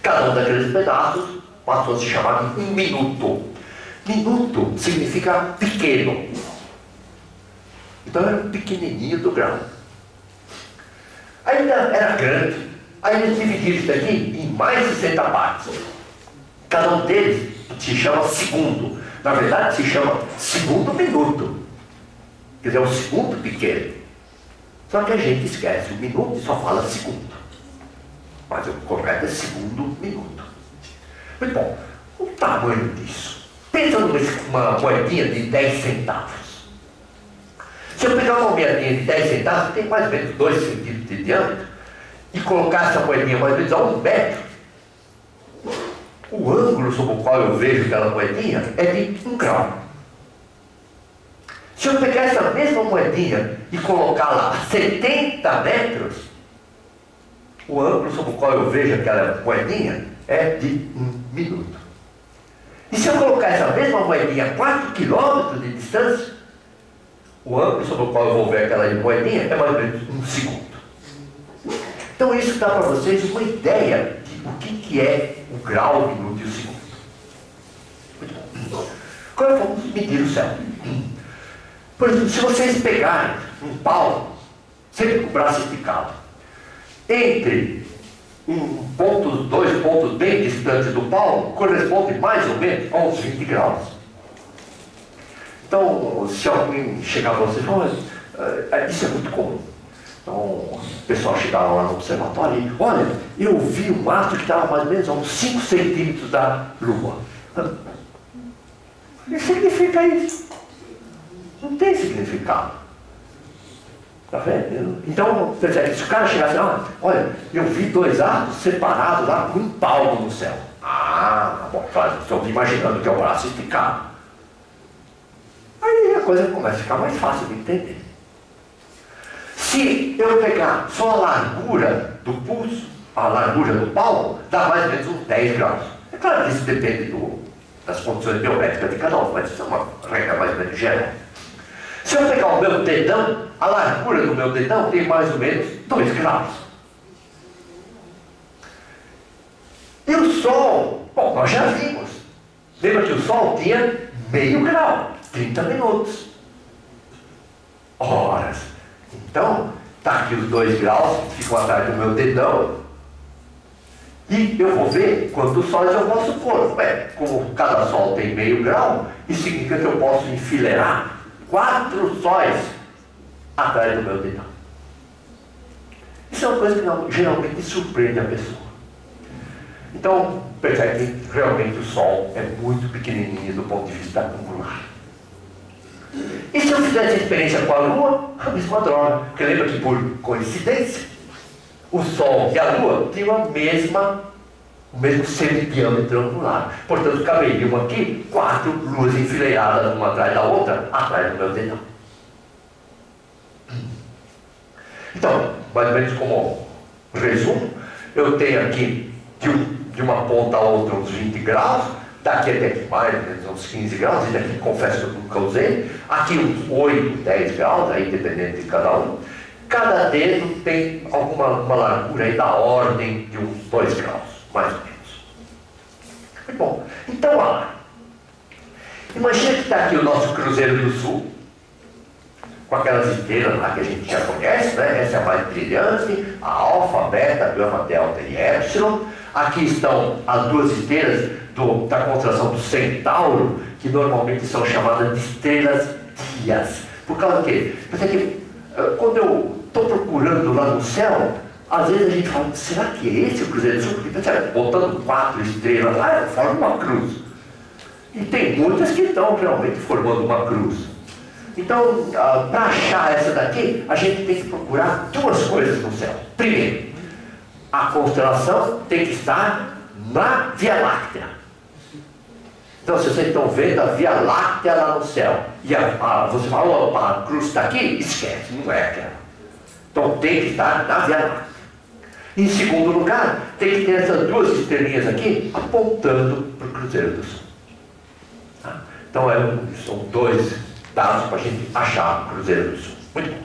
Cada um daqueles pedaços passou a se chamar de 1 minuto. Minuto significa pequeno. Então era um pequenininho do grau. Ainda era grande. Aí eles dividiram isso aqui em mais de 60 partes. Cada um deles se chama segundo. Na verdade se chama segundo minuto. Quer dizer, é um segundo pequeno. Só que a gente esquece o minuto e só fala segundo. Mas o correto é segundo minuto. Muito bom. O tamanho disso. Pensa numa moedinha de 10 centavos. Se eu pegar uma moedinha de 10 centavos, tem mais ou menos 2 centímetros de diâmetro, e colocar essa moedinha mais ou menos a 1 metro, o ângulo sob o qual eu vejo aquela moedinha é de 1 grau. Se eu pegar essa mesma moedinha e colocar lá a 70 metros, o ângulo sob o qual eu vejo aquela moedinha é de 1 minuto. E se eu colocar essa mesma moedinha a 4 quilômetros de distância, o ângulo sob o qual eu vou ver aquela moedinha é mais ou menos 1 segundo. Então isso dá para vocês uma ideia de o que é o grau, o minuto e o segundo. Muito bom. Agora vamos medir o céu. Por exemplo, se vocês pegarem um pau, sempre com o braço esticado, entre dois pontos bem distantes do pau, corresponde mais ou menos a uns 20 graus. Então, se alguém chegar para você e falar, isso é muito comum. Então, o pessoal chegava lá no observatório e, olha, eu vi um astro que estava mais ou menos a uns 5 centímetros da Lua. O que significa isso? Não tem significado. Está vendo? Então, se o cara chegasse lá, olha, eu vi 2 astros separados lá com um palmo no céu. Bom, estou imaginando que é o braço esticado. Aí a coisa começa a ficar mais fácil de entender. Se eu pegar só a largura do pulso, a largura do palmo, dá mais ou menos uns 10 graus. É claro que isso depende das condições biométricas de cada um, mas isso é uma regra mais ou menos geral. Se eu pegar o meu dedão, a largura do meu dedão tem mais ou menos 2 graus. E o Sol, bom, nós já vimos. Lembra que o Sol tinha meio grau, 30 minutos. Horas. Então, está aqui os 2 graus que ficam atrás do meu dedão. E eu vou ver quantos sóis eu posso pôr. Como cada sol tem meio grau, isso significa que eu posso enfileirar 4 sóis atrás do meu dedão. Isso é uma coisa que geralmente surpreende a pessoa. Então, percebe que realmente o Sol é muito pequenininho do ponto de vista angular. E se eu fizesse a experiência com a Lua, a mesma droga. Porque lembra que por coincidência, o Sol e a Lua tinham o mesmo semidiâmetro angular. Portanto, caberiam aqui 4 luas enfileiradas uma atrás da outra, atrás do meu dedão. Então, mais ou menos como resumo, eu tenho aqui de uma ponta a outra uns 20 graus, daqui até aqui mais ou menos uns 15 graus, e daqui confesso que eu nunca usei, aqui uns 8, 10 graus, aí dependendo de cada um. Cada dedo tem uma largura aí da ordem de uns 2 graus, mais ou menos. Muito bom. Então, olha lá. Imagina que está aqui o nosso Cruzeiro do Sul, com aquelas estrelas lá que a gente já conhece, né? Essa é a mais brilhante, a alfa, beta, gama, delta e épsilon. Aqui estão as 2 estrelas da constelação do Centauro, que normalmente são chamadas de estrelas guias. Por causa do quê? Porque quando eu estou procurando lá no céu, às vezes a gente fala, será que é esse o Cruzeiro do Sul? Porque botando 4 estrelas lá, forma uma cruz. E tem muitas que estão realmente formando uma cruz. Então, para achar essa daqui, a gente tem que procurar 2 coisas no céu. Primeiro, a constelação tem que estar na Via Láctea. Então, se vocês estão vendo a Via Láctea lá no céu, e você fala, opa, a cruz está aqui, esquece, não é aquela. Então, tem que estar na Via Láctea. Em segundo lugar, tem que ter essas 2 estrelinhas aqui apontando para o Cruzeiro do Sul. Tá? Então, são 2 dados para a gente achar o Cruzeiro do Sul. Muito bom.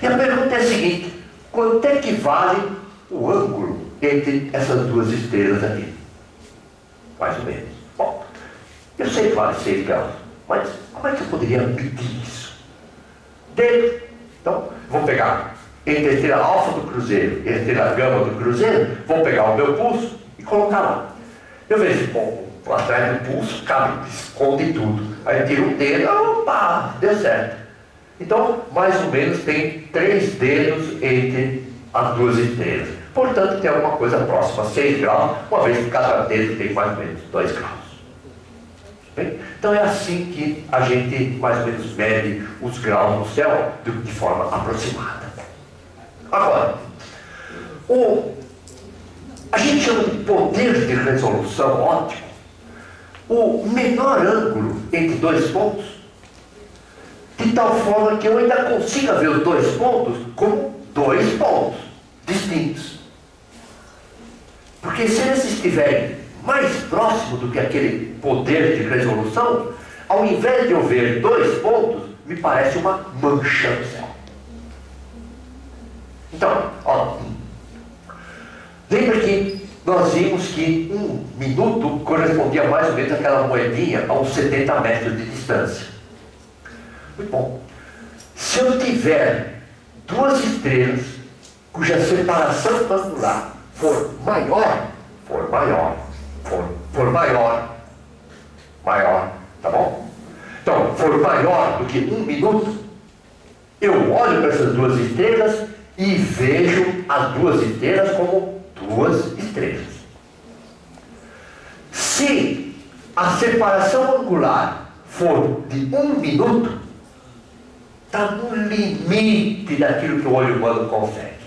E a pergunta é a seguinte: quanto é que vale o ângulo entre essas 2 estrelas aqui? Mais ou menos. Bom, eu sei que vale 6 graus, mas como é que eu poderia medir isso? Então, vou pegar entre a estrela alfa do Cruzeiro e a estrela gama do Cruzeiro, vou pegar o meu pulso e colocar lá. Eu vejo, bom, atrás do pulso cabe, esconde tudo. Aí tiro um dedo, opa, deu certo. Então, mais ou menos tem 3 dedos entre as 2 estrelas. Portanto, tem alguma coisa próxima a 6 graus, uma vez que cada dedo tem mais ou menos 2 graus. Bem? Então é assim que a gente mais ou menos mede os graus no céu de forma aproximada. Agora, a gente chama de poder de resolução óptico o menor ângulo entre 2 pontos, de tal forma que eu ainda consiga ver os 2 pontos como 2 pontos distintos. Porque se eles estiverem mais próximos do que aquele poder de resolução, ao invés de eu ver 2 pontos, me parece uma mancha no céu. Então, ó, Lembra que nós vimos que 1 minuto correspondia mais ou menos àquela moedinha a uns 70 metros de distância. Muito bom. Se eu tiver duas estrelas cuja separação angular for maior, tá bom? Então, for maior do que 1 minuto, eu olho para essas duas estrelas e vejo as duas estrelas como duas estrelas. Se a separação angular for de 1 minuto, está no limite daquilo que o olho humano consegue.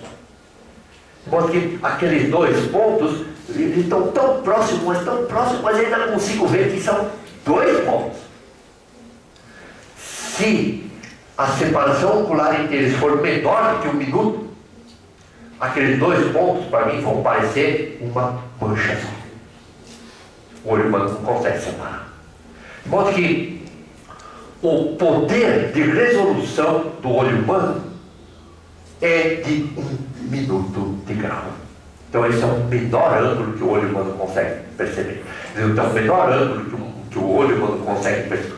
Porque aqueles dois pontos, eles estão tão próximos, mas ainda não consigo ver que são 2 pontos. Se a separação angular entre eles for menor do que 1 minuto, aqueles 2 pontos para mim vão parecer uma mancha só. O olho humano não consegue separar. De modo que o poder de resolução do olho humano é de 1 minuto de grau. Então esse é o menor ângulo que o olho humano consegue perceber. Então o menor ângulo que o olho humano consegue perceber,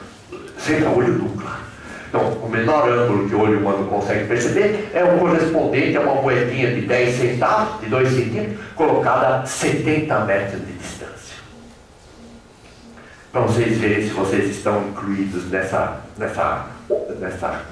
sempre é o olho nu, claro. Então o menor ângulo que o olho humano consegue perceber é o correspondente a uma moedinha de 10 centavos, de 2 centímetros, colocada a 70 metros de distância. Para vocês verem se vocês estão incluídos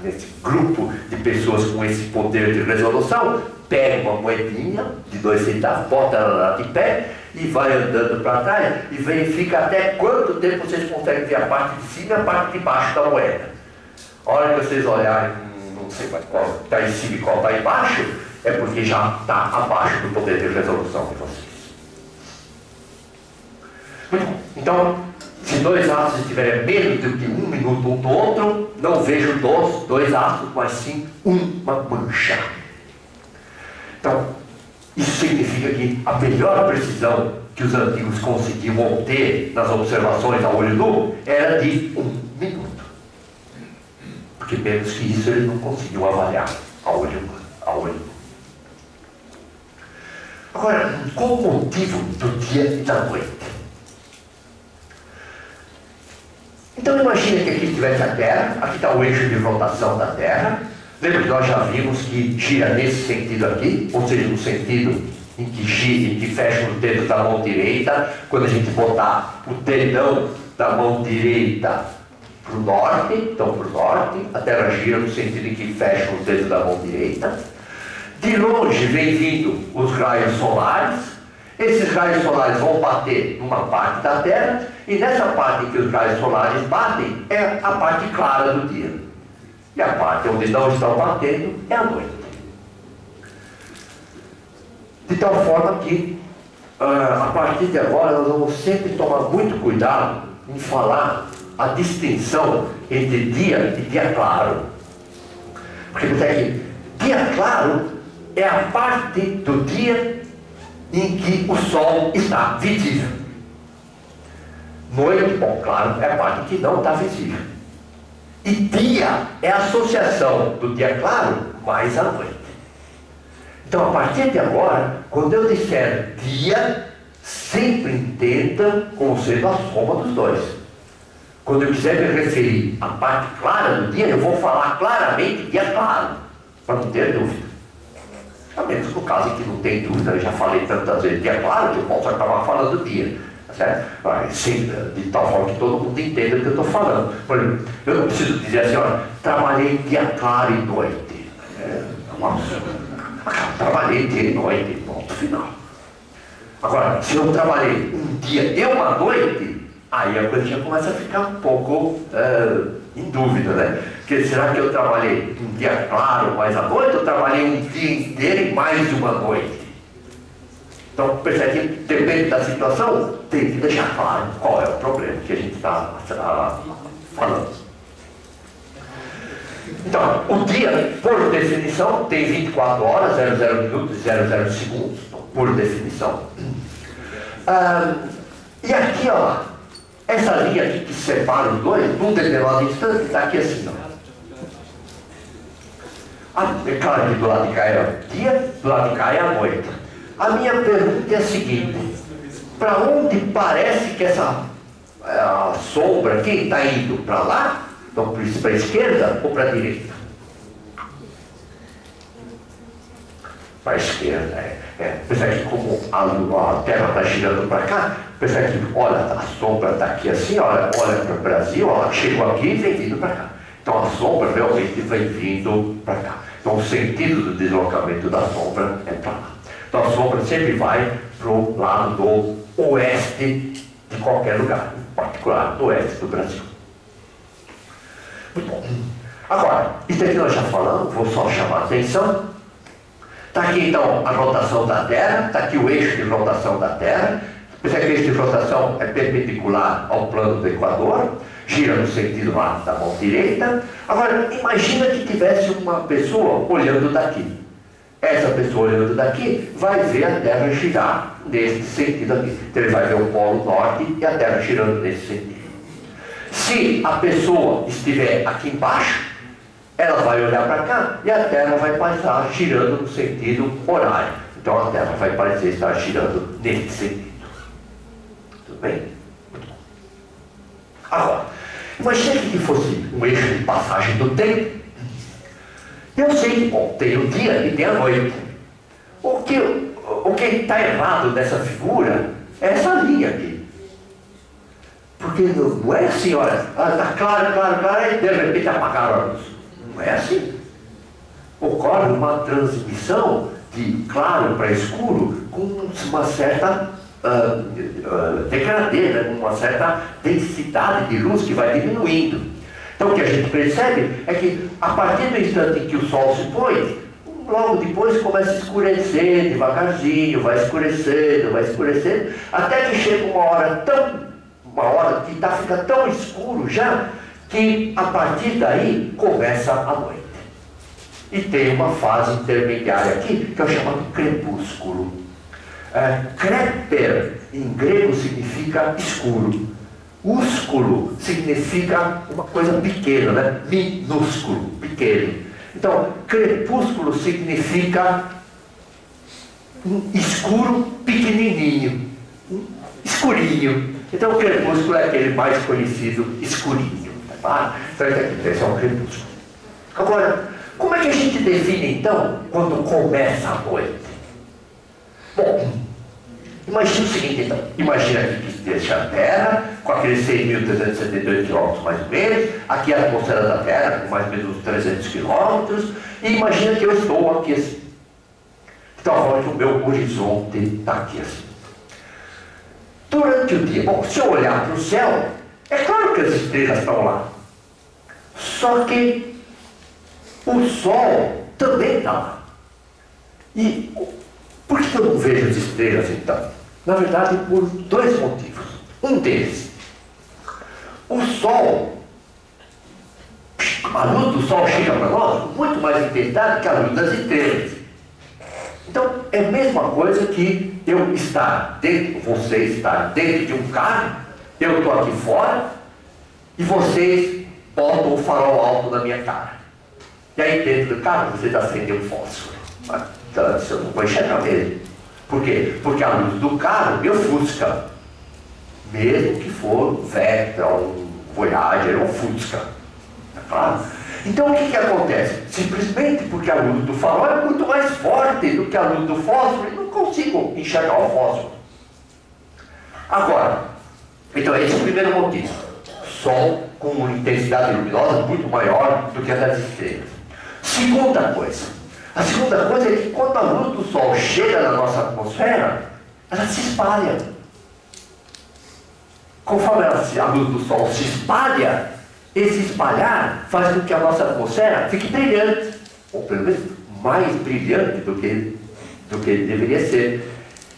nesse grupo de pessoas com esse poder de resolução, pega uma moedinha de 2 centavos, bota ela lá de pé e vai andando para trás e verifica até quanto tempo vocês conseguem ver a parte de cima e a parte de baixo da moeda. A hora que vocês olharem, não sei qual está em cima e qual está embaixo, é porque já está abaixo do poder de resolução de vocês. Muito bom. Então, se 2 astros estiverem menos do que 1 minuto um do outro, não vejo 2 astros, mas sim uma mancha. Então, isso significa que a melhor precisão que os antigos conseguiam obter nas observações a olho nu era de 1 minuto. Porque menos que isso eles não conseguiam avaliar a olho nu. Agora, qual o motivo do dia e da noite? Então imagine que aqui estivesse a Terra, aqui está o eixo de rotação da Terra. Lembra que nós já vimos que gira nesse sentido aqui, ou seja, no sentido em que gira, em que fecha os dedos da mão direita. Quando a gente botar o dedão da mão direita para o norte, então para o norte, a Terra gira no sentido em que fecha os dedos da mão direita. De longe vem vindo os raios solares. Esses raios solares vão bater numa parte da Terra, e nessa parte em que os raios solares batem é a parte clara do dia. E a parte onde não estão batendo é a noite. De tal forma que, a partir de agora, nós vamos sempre tomar muito cuidado em falar a distinção entre dia e dia claro. Porque dia claro é a parte do dia em que o sol está visível. Noite, bom, claro, é a parte que não está visível. E dia é a associação do dia claro mais a noite. Então, a partir de agora, quando eu disser dia, sempre entenda como sendo a soma dos dois. Quando eu quiser me referir à parte clara do dia, eu vou falar claramente dia claro, para não ter dúvida. A menos no caso em que não tem dúvida, eu já falei tantas vezes dia claro que eu posso acabar falando dia. Tá certo? Sim, de tal forma que todo mundo entenda o que eu estou falando. Por exemplo, eu não preciso dizer assim, olha, trabalhei dia claro e noite. Trabalhei dia e noite, ponto final. Agora, se eu trabalhei um dia e uma noite, aí a coisa já começa a ficar um pouco em dúvida, né? Porque será que eu trabalhei um dia claro mais à noite, ou trabalhei um dia inteiro e mais uma noite? Então, percebe que depende da situação, tem que deixar claro qual é o problema que a gente está falando. Então, o dia, por definição, tem 24 horas, 00 minutos e 00 segundos, por definição. E aqui, ó, essa linha aqui que separa os dois, num determinado instante, está aqui assim, ó. É claro que do lado de cá é o dia, do lado de cá é a noite. A minha pergunta é a seguinte: para onde parece que essa a sombra aqui está indo? Para lá? Então, para a esquerda ou para a direita? Para a esquerda, Pensa que como a Terra está girando para cá, pensa que, olha, a sombra está aqui assim, olha para o Brasil, ela chegou aqui e vem vindo para cá. Então a sombra realmente vem vindo para cá. Então o sentido do deslocamento da sombra é para lá. Então a sombra sempre vai para o lado do oeste de qualquer lugar, em particular do oeste do Brasil. Muito bom. Agora, isso aqui nós já falamos, vou só chamar a atenção. Está aqui então a rotação da Terra, está aqui o eixo de rotação da Terra. Pensa que o eixo de rotação é perpendicular ao plano do Equador, gira no sentido lá da mão direita. Agora, imagina que tivesse uma pessoa olhando daqui. Essa pessoa olhando daqui vai ver a Terra girar nesse sentido aqui. Então ele vai ver o Polo Norte e a Terra girando nesse sentido. Se a pessoa estiver aqui embaixo, ela vai olhar para cá e a Terra vai passar girando no sentido horário. Então a Terra vai parecer estar girando nesse sentido. Tudo bem? Muito bom. Agora, imagine que fosse um eixo de passagem do tempo. Eu sei que, bom, tem o dia e tem a noite. O que está errado nessa figura é essa linha aqui. Porque não é assim, olha, está claro, e de repente apagaram a luz. Não é assim. Ocorre uma transmissão de claro para escuro com uma certa degradê, né? Com uma certa densidade de luz que vai diminuindo. Então o que a gente percebe é que a partir do instante em que o sol se põe, logo depois começa a escurecer devagarzinho, vai escurecendo, até que chega uma hora que fica tão escuro já, que a partir daí começa a noite. E tem uma fase intermediária aqui, que é o chamado crepúsculo. Kreper, em grego, significa escuro. Úsculo significa uma coisa pequena, né? Minúsculo, pequeno. Então, crepúsculo significa um escuro pequenininho, escurinho. Então, o crepúsculo é aquele mais conhecido, escurinho. Tá? Então, esse é um crepúsculo. Agora, como é que a gente define, então, quando começa a noite? Bom, imagina o seguinte, então. Imagina aqui que esteja a Terra, com aqueles 6.372 km mais ou menos, aqui a atmosfera da Terra, com mais ou menos uns 300 km, e imagina que eu estou aqui assim. De tal forma que o meu horizonte está aqui assim. Durante o dia, bom, se eu olhar para o céu, é claro que as estrelas estão lá. Só que o Sol também está lá. E por que eu não vejo as estrelas então? Na verdade, por dois motivos. Um deles, o Sol, a luz do Sol chega para nós com muito mais intensidade que a luz das estrelas. Então, é a mesma coisa que eu estar dentro, você estar dentro de um carro, eu estou aqui fora, e vocês botam o farol alto na minha cara. E aí dentro do carro vocês acendem um fósforo. Então, eu não vou enxergar mesmo. Por quê? Porque a luz do carro me ofusca. Mesmo que for um Vectra, um Voyager, um Fusca. Tá claro? Então o que acontece? Simplesmente porque a luz do farol é muito mais forte do que a luz do fósforo e não consigo enxergar o fósforo. Agora, então esse é o primeiro motivo. Sol com uma intensidade luminosa muito maior do que a das estrelas. Segunda coisa. A segunda coisa é que quando a luz do Sol chega na nossa atmosfera, ela se espalha. Conforme a luz do Sol se espalha, esse espalhar faz com que a nossa atmosfera fique brilhante, ou pelo menos mais brilhante do que deveria ser.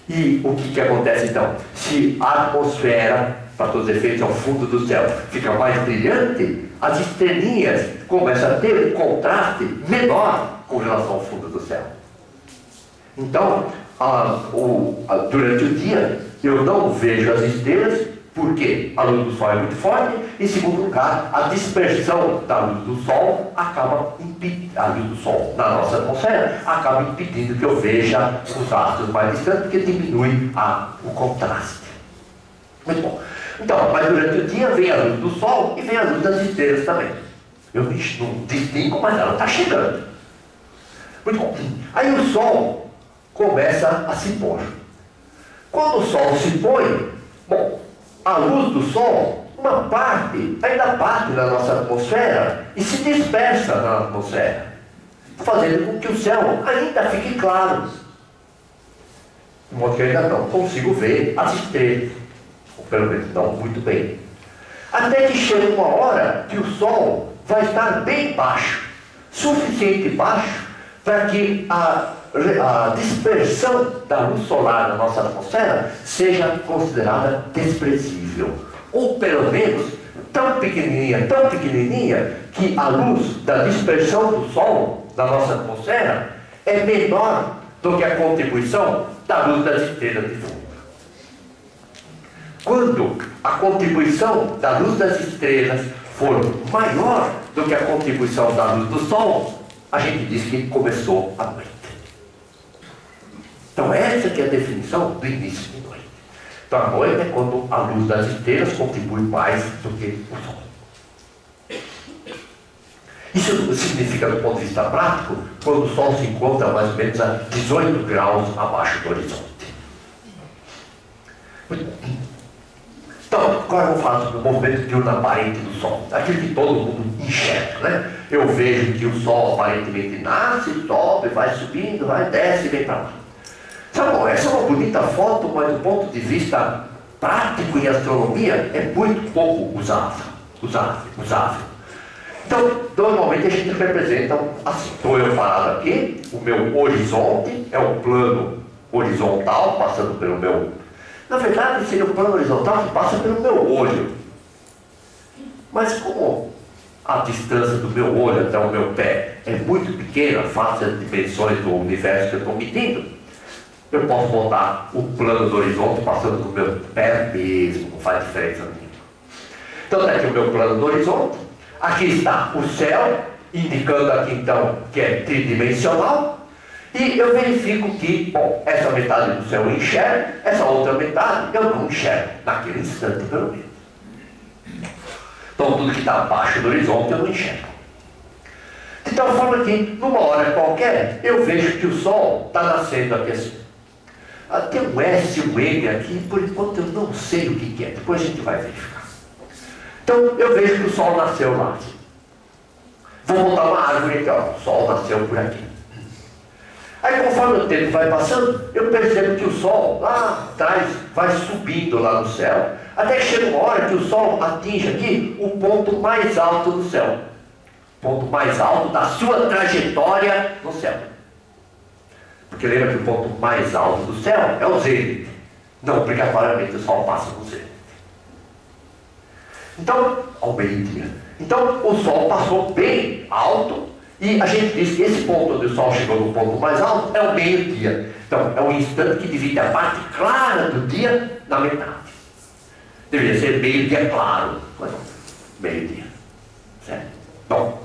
E o que acontece então? Se a atmosfera, para todos os efeitos, ao fundo do céu, fica mais brilhante, as estrelinhas começam a ter um contraste menor com relação ao fundo do céu. Então, durante o dia, eu não vejo as estrelas, porque a luz do Sol é muito forte. Em segundo lugar, a dispersão da luz do Sol acaba impedindo, a luz do Sol na nossa atmosfera acaba impedindo que eu veja os astros mais distantes, porque diminui o contraste. Muito bom. Então, mas durante o dia vem a luz do Sol e vem a luz das estrelas também. Eu não distingo, mas ela está chegando. Muito bom. Aí o Sol começa a se pôr. Quando o Sol se põe, bom, a luz do Sol, uma parte, ainda parte da nossa atmosfera e se dispersa na atmosfera, fazendo com que o céu ainda fique claro. De modo que eu ainda não consigo ver as estrelas, ou pelo menos não muito bem. Até que chega uma hora que o Sol vai estar bem baixo, suficiente baixo para que a dispersão da luz solar na nossa atmosfera seja considerada desprezível, ou pelo menos tão pequenininha, que a luz da dispersão do Sol na nossa atmosfera é menor do que a contribuição da luz das estrelas de fundo. Quando a contribuição da luz das estrelas for maior do que a contribuição da luz do Sol, a gente diz que começou a noite. Então essa que é a definição do início de noite. Então a noite é quando a luz das estrelas contribui mais do que o Sol. Isso significa, do ponto de vista prático, quando o Sol se encontra mais ou menos a 18 graus abaixo do horizonte. Então, agora eu vou falar sobre o movimento diurno aparente do Sol, aquilo que todo mundo enxerga, né? Eu vejo que o Sol aparentemente nasce, sobe, vai subindo, vai, desce e vem para lá. Sabe, bom, essa é uma bonita foto, mas do ponto de vista prático em astronomia é muito pouco usável. Então, normalmente a gente representa assim. Estou eu parado aqui, o meu horizonte é o plano horizontal passando pelo meu... Na verdade, seria o plano horizontal que passa pelo meu olho. Mas como a distância do meu olho até o meu pé é muito pequena, face às dimensões do universo que eu estou medindo, eu posso botar o plano do horizonte passando do meu pé mesmo, não faz diferença nenhuma. Então está aqui o meu plano do horizonte, aqui está o céu, indicando aqui então que é tridimensional, e eu verifico que, bom, essa metade do céu eu enxergo, essa outra metade eu não enxergo, naquele instante pelo menos. Então tudo que está abaixo do horizonte eu não enxergo. De tal forma que, numa hora qualquer, eu vejo que o Sol está nascendo aqui assim. Tem um S e um M aqui, por enquanto eu não sei o que é, depois a gente vai verificar. Então eu vejo que o Sol nasceu lá. Vou botar uma árvore aqui, ó, o Sol nasceu por aqui. Aí conforme o tempo vai passando, eu percebo que o Sol lá atrás vai subindo lá no céu, até que chega uma hora que o Sol atinge aqui o ponto mais alto do céu. O ponto mais alto da sua trajetória no céu. Porque lembra que o ponto mais alto do céu é o zênite. Não obrigatoriamente o Sol passa no zênite. Então, ao meio-dia. Então, o Sol passou bem alto. E a gente diz que esse ponto onde o Sol chegou no ponto mais alto é o meio-dia. Então, é o instante que divide a parte clara do dia na metade. Deveria ser meio-dia claro, mas não, meio-dia. Certo? Bom,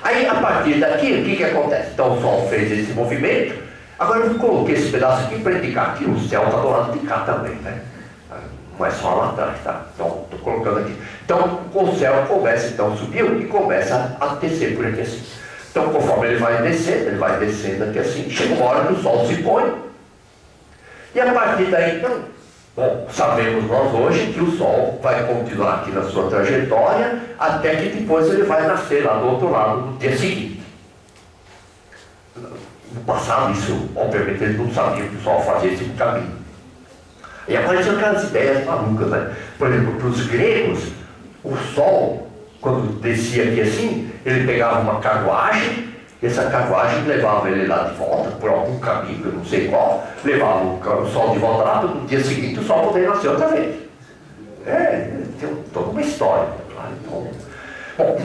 aí a partir daqui, o que acontece? Então o Sol fez esse movimento. Agora eu coloquei esse pedaço aqui para indicar que o céu está do lado de cá também, né? Não é só lá atrás, tá? Então, estou colocando aqui. Então, o céu começa, então, subiu e começa a descer por aqui assim. Então, conforme ele vai descendo aqui assim, chega uma hora que o Sol se põe. E a partir daí, então, bom, sabemos nós hoje que o Sol vai continuar aqui na sua trajetória até que depois ele vai nascer lá do outro lado no dia seguinte. No passado, isso, obviamente, eles não sabiam que o Sol fazia esse caminho. E apareceram aquelas ideias malucas, né? Por exemplo, para os gregos, o Sol, quando descia aqui assim, ele pegava uma carruagem, e essa carruagem levava ele lá de volta, por algum caminho, eu não sei qual, levava o Sol de volta lá, no dia seguinte o Sol poderia nascer outra vez. Tem toda uma história, claro. Então, bom,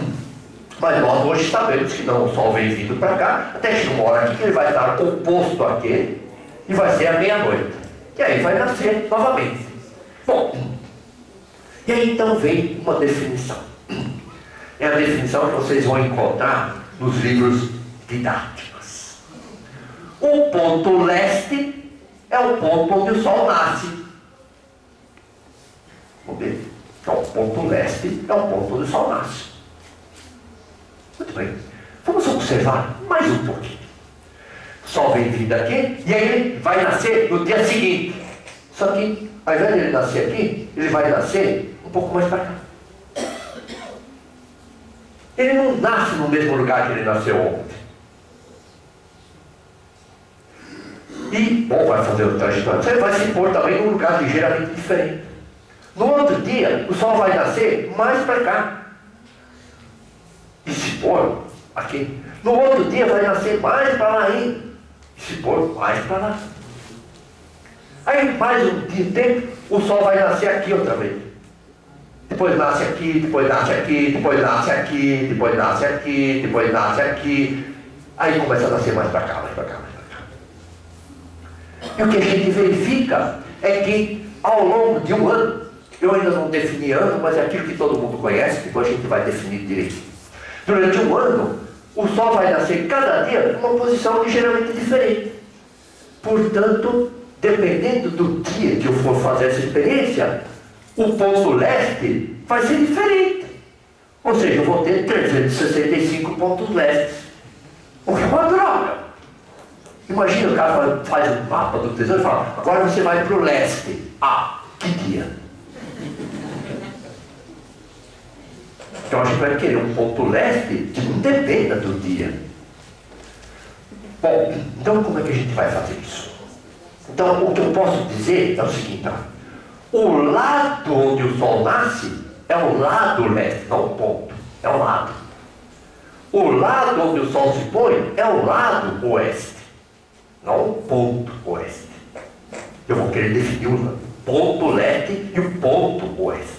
mas nós hoje sabemos que não, o Sol vem vindo para cá, até que uma hora aqui que ele vai estar oposto àquele, e vai ser a meia-noite. E aí vai nascer novamente. Bom, E aí então vem uma definição. É a definição que vocês vão encontrar nos livros didáticos. O ponto leste é o ponto onde o Sol nasce. Vamos ver? Então, o ponto leste é o ponto onde o Sol nasce. Muito bem. Vamos observar mais um pouquinho. O Sol vem vindo aqui e aí ele vai nascer no dia seguinte. Só que, ao invés de ele nascer aqui, ele vai nascer um pouco mais para cá. Ele não nasce no mesmo lugar que ele nasceu ontem. E, bom, vai fazer o trajetório. Você vai se pôr também num lugar ligeiramente diferente. No outro dia, o Sol vai nascer mais para cá. E se pôr aqui. No outro dia vai nascer mais para lá ainda. E se pôr mais para lá. Aí mais um dia tempo, o Sol vai nascer aqui outra vez. Depois nasce aqui, depois nasce aqui, depois nasce aqui, depois nasce aqui, depois nasce aqui. Aí começa a nascer mais para cá, mais para cá, mais para cá. E o que a gente verifica é que ao longo de um ano, eu ainda não defini ano, mas é aquilo que todo mundo conhece, depois a gente vai definir direito. Durante um ano, o Sol vai nascer cada dia numa posição ligeiramente diferente. Portanto, dependendo do dia que eu for fazer essa experiência, o ponto leste vai ser diferente. Ou seja, eu vou ter 365 pontos lestes. O que é uma droga. Imagina o cara faz um mapa do tesouro e fala, agora você vai para o leste. Ah, que dia? Então a gente vai querer um ponto leste que não dependa do dia. Bom, então como é que a gente vai fazer isso? Então o que eu posso dizer é o seguinte, ó. O lado onde o Sol nasce é o lado leste, não o ponto, é o lado. O lado onde o Sol se põe é o lado oeste, não o ponto oeste. Eu vou querer definir o ponto leste e o ponto oeste.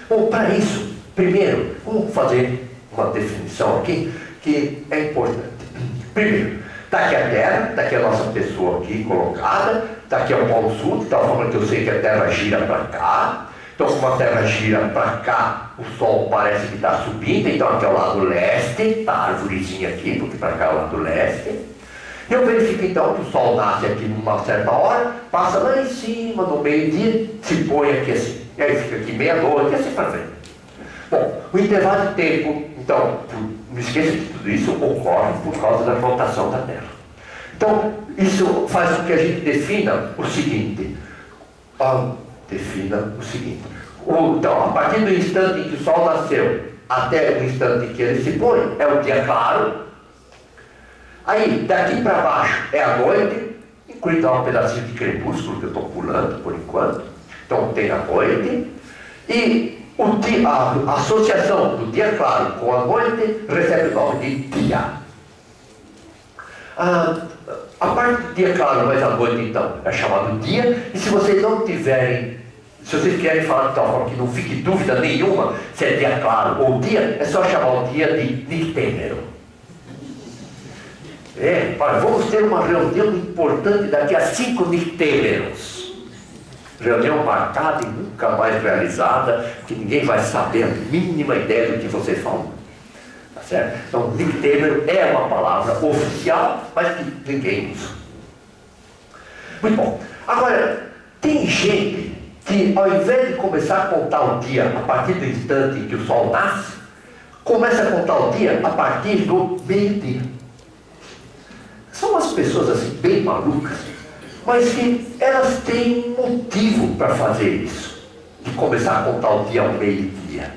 Bom, para isso, primeiro, vamos fazer uma definição aqui que é importante. Primeiro, está aqui a Terra, está aqui a nossa pessoa aqui colocada, está aqui o Polo Sul, de tal forma que eu sei que a Terra gira para cá. Então, como a Terra gira para cá, o Sol parece que está subindo, então aqui é o lado leste, está a arvorezinha aqui, porque para cá é o lado leste. E eu verifico então que o Sol nasce aqui numa certa hora, passa lá em cima, no meio-dia, se põe aqui assim. E aí fica aqui meia-noite e assim para frente. Bom, o intervalo de tempo, então, não esqueça que tudo isso ocorre por causa da rotação da Terra. Então, isso faz com que a gente defina o seguinte. Então, a partir do instante em que o Sol nasceu até o instante em que ele se põe, é o dia claro. Aí, daqui para baixo é a noite, incluindo um pedacinho de crepúsculo que eu estou pulando por enquanto. Então, tem a noite. E a associação do dia claro com a noite recebe o nome de dia. A parte do dia claro mais a noite, então, é chamado dia. E se vocês não tiverem, se vocês querem falar de tal forma que não fique dúvida nenhuma se é dia claro ou dia, é só chamar o dia de nictêmero. Vamos ter uma reunião importante daqui a 5 nictêmeros. Reunião marcada e nunca mais realizada, que ninguém vai saber a mínima ideia do que vocês falam. Tá certo? Então, nictêmero é uma palavra oficial, mas que ninguém usa. Muito bom. Agora, tem gente que, ao invés de começar a contar o dia a partir do instante em que o Sol nasce, começa a contar o dia a partir do meio-dia. São umas pessoas assim, bem malucas, mas que elas têm motivo para fazer isso, de começar a contar o dia ao meio-dia.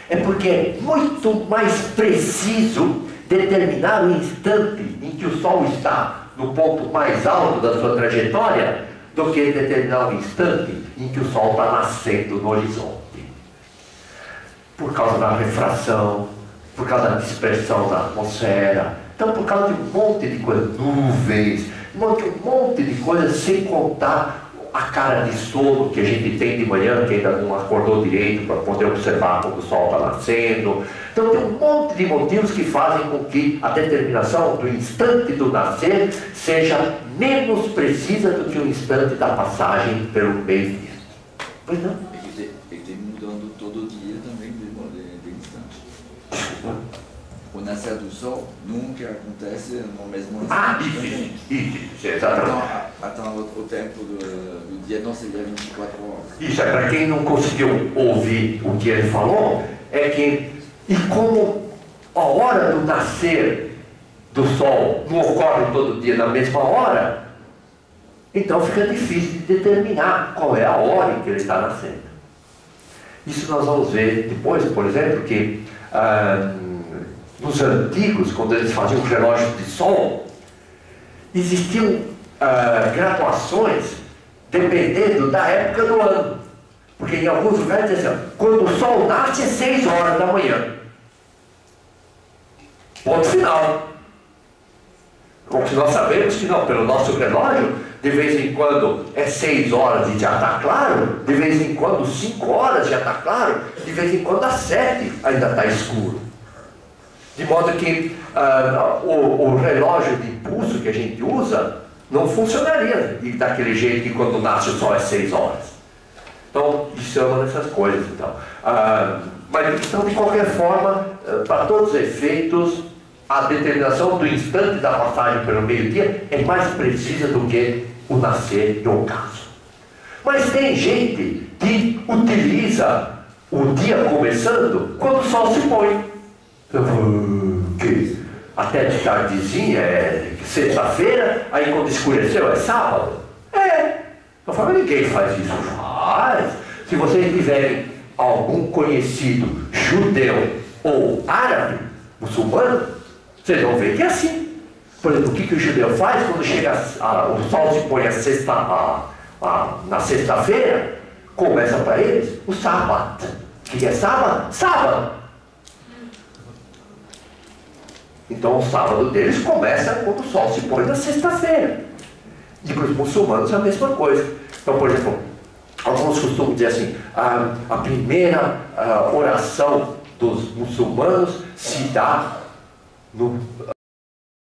É porque é muito mais preciso determinar o instante em que o Sol está no ponto mais alto da sua trajetória do que determinar o instante em que o Sol está nascendo no horizonte. Por causa da refração, por causa da dispersão da atmosfera, então por causa de um monte de coisas, nuvens, um monte de coisas, sem contar a cara de sono que a gente tem de manhã, que ainda não acordou direito para poder observar quando o Sol está nascendo. Então tem um monte de motivos que fazem com que a determinação do instante do nascer seja menos precisa do que o instante da passagem pelo meio-dia. Pois não. Ele tem mudando todo dia também de instante. Desculpa. O nascer do sol nunca acontece no mesmo Ah, instante. isso, exatamente. Então o tempo do dia não seria 24 horas. Isso é para quem não conseguiu ouvir o que ele falou, é que, e como a hora do nascer do sol não ocorre todo dia na mesma hora, então fica difícil de determinar qual é a hora em que ele está nascendo. Isso nós vamos ver depois, por exemplo, que nos antigos, quando eles faziam relógios de sol, existiam graduações dependendo da época do ano. Porque em alguns lugares dizem assim, quando o sol nasce é 6 horas da manhã. Ponto final. Como se nós sabemos que não, pelo nosso relógio, de vez em quando é 6 horas e já está claro, de vez em quando 5 horas já está claro, de vez em quando às 7 ainda está escuro. De modo que o relógio de impulso que a gente usa não funcionaria daquele jeito que quando nasce o sol é 6 horas. Então, isso é uma dessas coisas. Então. Mas, então, de qualquer forma, para todos os efeitos, a determinação do instante da passagem pelo meio-dia é mais precisa do que o nascer do ocaso. Mas tem gente que utiliza o dia começando quando o sol se põe. Que até de tardezinha é sexta-feira, aí quando escureceu é sábado. Eu falo, ninguém faz isso. Faz. Se vocês tiverem algum conhecido judeu ou árabe, muçulmano, vocês vão ver que é assim. Por exemplo, o que o judeu faz quando chega o sol se põe na sexta-feira? Começa para eles o sábado. O que é sábado? Sábado. Então o sábado deles começa quando o sol se põe na sexta-feira. E para os muçulmanos é a mesma coisa. Então, por exemplo, alguns costumam dizer assim, a primeira oração dos muçulmanos se dá